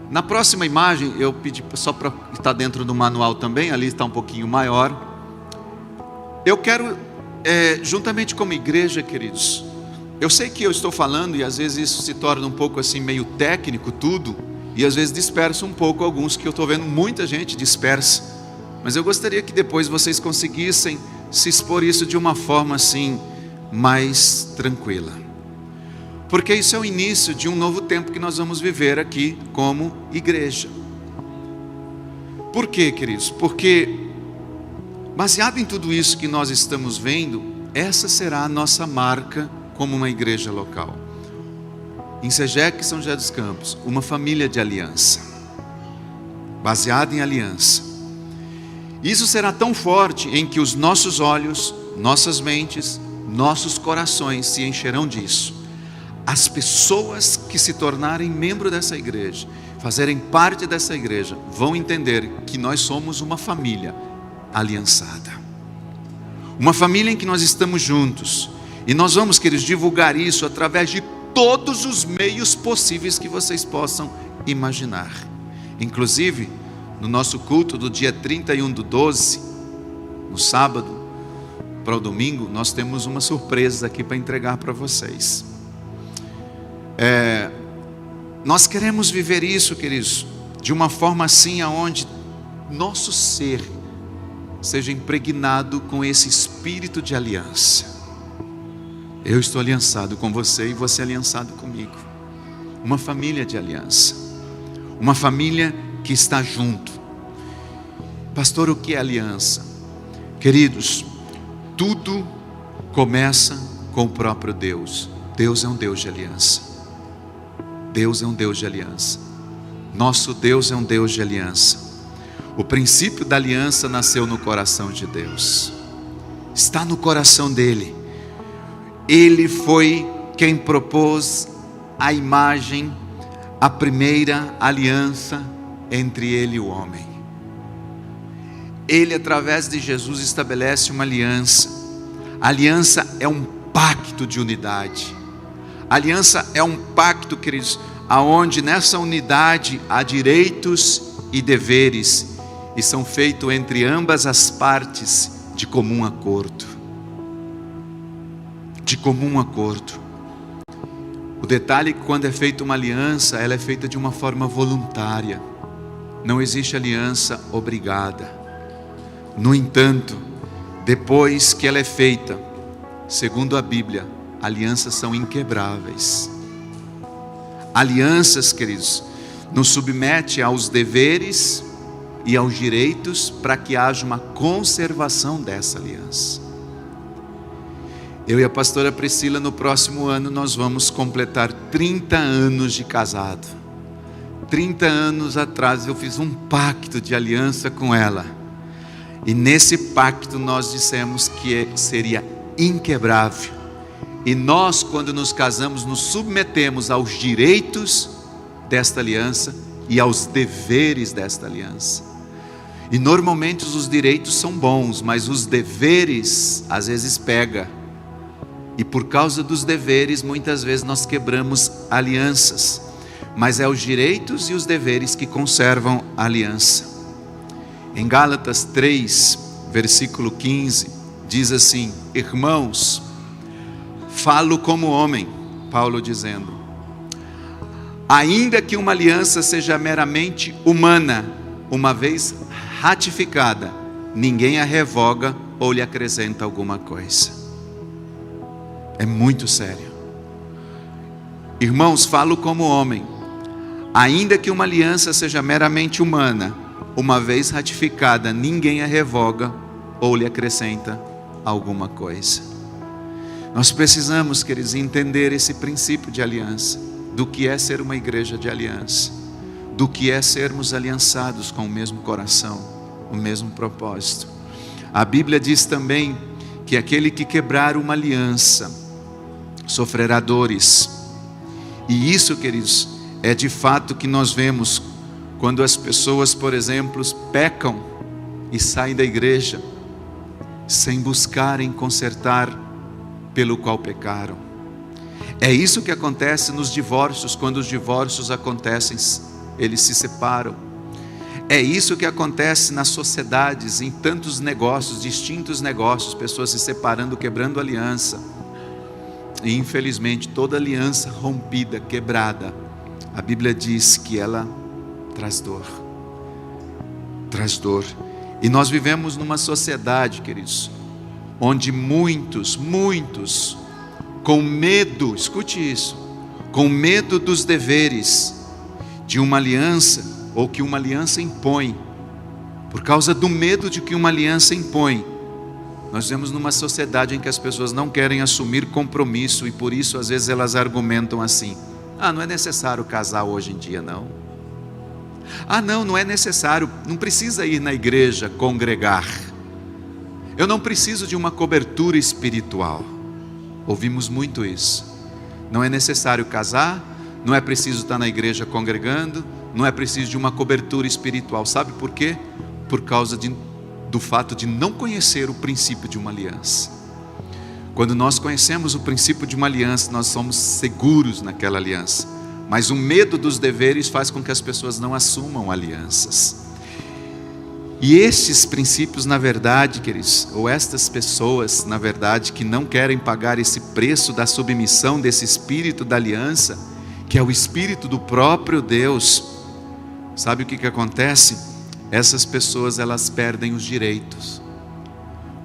Na próxima imagem, eu pedi só para estar dentro do manual também, ali está um pouquinho maior. Eu quero, juntamente como igreja, queridos, eu sei que eu estou falando e às vezes isso se torna um pouco assim meio técnico tudo, e às vezes dispersa um pouco alguns, que eu estou vendo muita gente dispersa, mas eu gostaria que depois vocês conseguissem se expor isso de uma forma assim mais tranquila, porque isso é o início de um novo tempo que nós vamos viver aqui como igreja. Por quê, queridos? Porque baseado em tudo isso que nós estamos vendo, essa será a nossa marca como uma igreja local. Em Segec, São José dos Campos, uma família de aliança, baseada em aliança. Isso será tão forte em que os nossos olhos, nossas mentes, nossos corações se encherão disso. As pessoas que se tornarem membro dessa igreja, fazerem parte dessa igreja, vão entender que nós somos uma família aliançada. Uma família em que nós estamos juntos. E nós vamos, queridos, divulgar isso através de todos os meios possíveis que vocês possam imaginar. Inclusive, no nosso culto do dia 31/12, no sábado para o domingo, nós temos uma surpresa aqui para entregar para vocês. Nós queremos viver isso, queridos, de uma forma assim, aonde nosso ser seja impregnado com esse espírito de aliança. Eu estou aliançado com você e você é aliançado comigo. Uma família de aliança. Uma família que está junto. Pastor, o que é aliança? Queridos, tudo começa com o próprio Deus. Deus é um Deus de aliança. Deus é um Deus de aliança. Nosso Deus é um Deus de aliança. O princípio da aliança nasceu no coração de Deus. Está no coração dele. Ele foi quem propôs a imagem, a primeira aliança entre ele e o homem. Ele, através de Jesus, estabelece uma aliança. A aliança é um pacto de unidade. A aliança é um pacto, queridos, aonde nessa unidade há direitos e deveres, e são feitos entre ambas as partes de comum acordo. De comum acordo. O detalhe é que quando é feita uma aliança, ela é feita de uma forma voluntária. Não existe aliança obrigada. No entanto, depois que ela é feita, segundo a Bíblia, alianças são inquebráveis. Alianças, queridos, nos submete aos deveres e aos direitos para que haja uma conservação dessa aliança. Eu e a pastora Priscila, no próximo ano, nós vamos completar 30 anos de casado. 30 anos atrás eu fiz um pacto de aliança com ela. E nesse pacto nós dissemos que seria inquebrável. E nós, quando nos casamos, nos submetemos aos direitos desta aliança e aos deveres desta aliança. E normalmente os direitos são bons, mas os deveres às vezes pega. E por causa dos deveres, muitas vezes nós quebramos alianças. Mas é os direitos e os deveres que conservam a aliança. Em Gálatas 3, versículo 15, diz assim: irmãos, falo como homem, Paulo dizendo, ainda que uma aliança seja meramente humana, uma vez ratificada, ninguém a revoga ou lhe acrescenta alguma coisa. É muito sério. Irmãos, falo como homem, ainda que uma aliança seja meramente humana, uma vez ratificada, ninguém a revoga ou lhe acrescenta alguma coisa. Nós precisamos, queridos, entender esse princípio de aliança, do que é ser uma igreja de aliança, do que é sermos aliançados com o mesmo coração, o mesmo propósito. A Bíblia diz também que aquele que quebrar uma aliança sofrerá dores. E isso, queridos, é de fato que nós vemos quando as pessoas, por exemplo, pecam e saem da igreja sem buscarem consertar pelo qual pecaram. É isso que acontece nos divórcios. Quando os divórcios acontecem, eles se separam. É isso que acontece nas sociedades, em tantos negócios, distintos negócios, pessoas se separando, quebrando aliança. E infelizmente toda aliança rompida, quebrada, a Bíblia diz que ela traz dor. Traz dor. E nós vivemos numa sociedade, queridos, onde muitos, com medo, escute isso, com medo dos deveres de uma aliança, ou que uma aliança impõe, por causa do medo de que uma aliança impõe, nós vivemos numa sociedade em que as pessoas não querem assumir compromisso, e por isso às vezes elas argumentam assim: não é necessário casar hoje em dia, não. Não é necessário, não precisa ir na igreja congregar. Eu não preciso de uma cobertura espiritual. Ouvimos muito isso. Não é necessário casar, não é preciso estar na igreja congregando, não é preciso de uma cobertura espiritual. Sabe por quê? Por causa do fato de não conhecer o princípio de uma aliança. Quando nós conhecemos o princípio de uma aliança, nós somos seguros naquela aliança. Mas o medo dos deveres faz com que as pessoas não assumam alianças. E estes princípios, na verdade, queridos, ou estas pessoas, na verdade, que não querem pagar esse preço da submissão desse espírito da aliança, que é o espírito do próprio Deus, sabe o que acontece? Essas pessoas, elas perdem os direitos.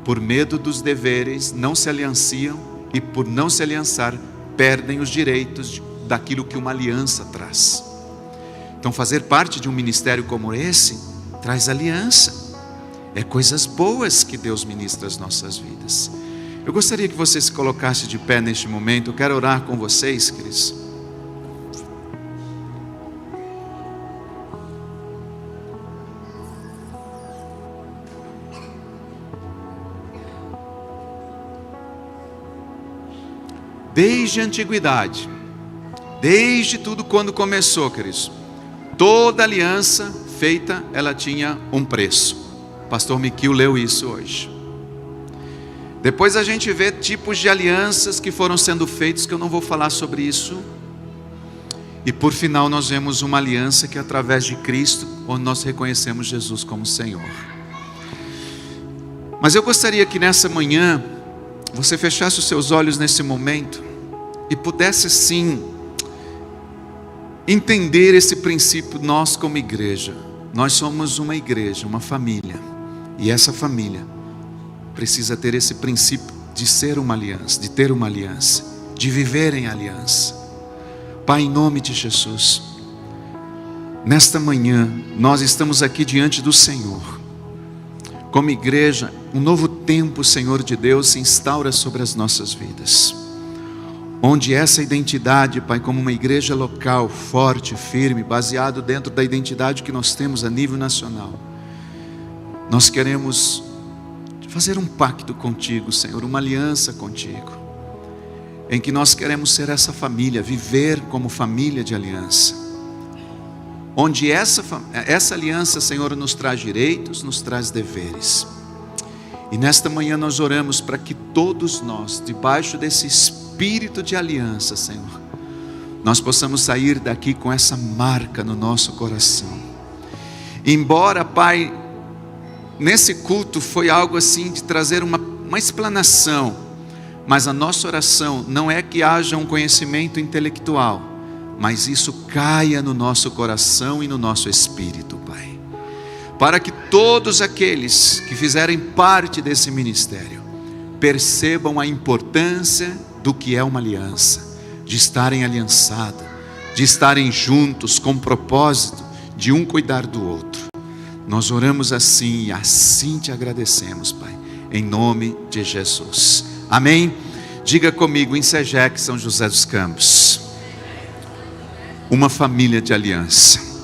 Por medo dos deveres, não se alianciam, e por não se aliançar, perdem os direitos daquilo que uma aliança traz. Então, fazer parte de um ministério como esse traz aliança. É coisas boas que Deus ministra às nossas vidas. Eu gostaria que você se colocasse de pé neste momento. Eu quero orar com vocês, queridos. Desde a antiguidade, desde tudo quando começou, queridos, toda aliança feita, ela tinha um preço. O pastor Miquil leu isso hoje. Depois a gente vê tipos de alianças que foram sendo feitos, que eu não vou falar sobre isso. E por final nós vemos uma aliança que é através de Cristo, onde nós reconhecemos Jesus como Senhor. Mas eu gostaria que nessa manhã você fechasse os seus olhos nesse momento e pudesse sim entender esse princípio. Nós como igreja, nós somos uma igreja, uma família, e essa família precisa ter esse princípio de ser uma aliança, de ter uma aliança, de viver em aliança. Pai, em nome de Jesus, nesta manhã nós estamos aqui diante do Senhor, como igreja, um novo tempo, Senhor de Deus, se instaura sobre as nossas vidas. Onde essa identidade, Pai, como uma igreja local, forte, firme, baseado dentro da identidade que nós temos a nível nacional, nós queremos fazer um pacto contigo, Senhor, uma aliança contigo, em que nós queremos ser essa família, viver como família de aliança, onde essa aliança, Senhor, nos traz direitos, nos traz deveres. E nesta manhã nós oramos para que todos nós, debaixo desse espírito de aliança, Senhor, nós possamos sair daqui com essa marca no nosso coração. Embora, Pai, nesse culto foi algo assim de trazer uma explanação, mas a nossa oração não é que haja um conhecimento intelectual, mas isso caia no nosso coração e no nosso espírito, Pai, para que todos aqueles que fizerem parte desse ministério percebam a importância do que é uma aliança, de estarem aliançados, de estarem juntos com o propósito de um cuidar do outro. Nós oramos assim e assim te agradecemos, Pai, em nome de Jesus. Amém? Diga comigo, em Segec, São José dos Campos, uma família de aliança.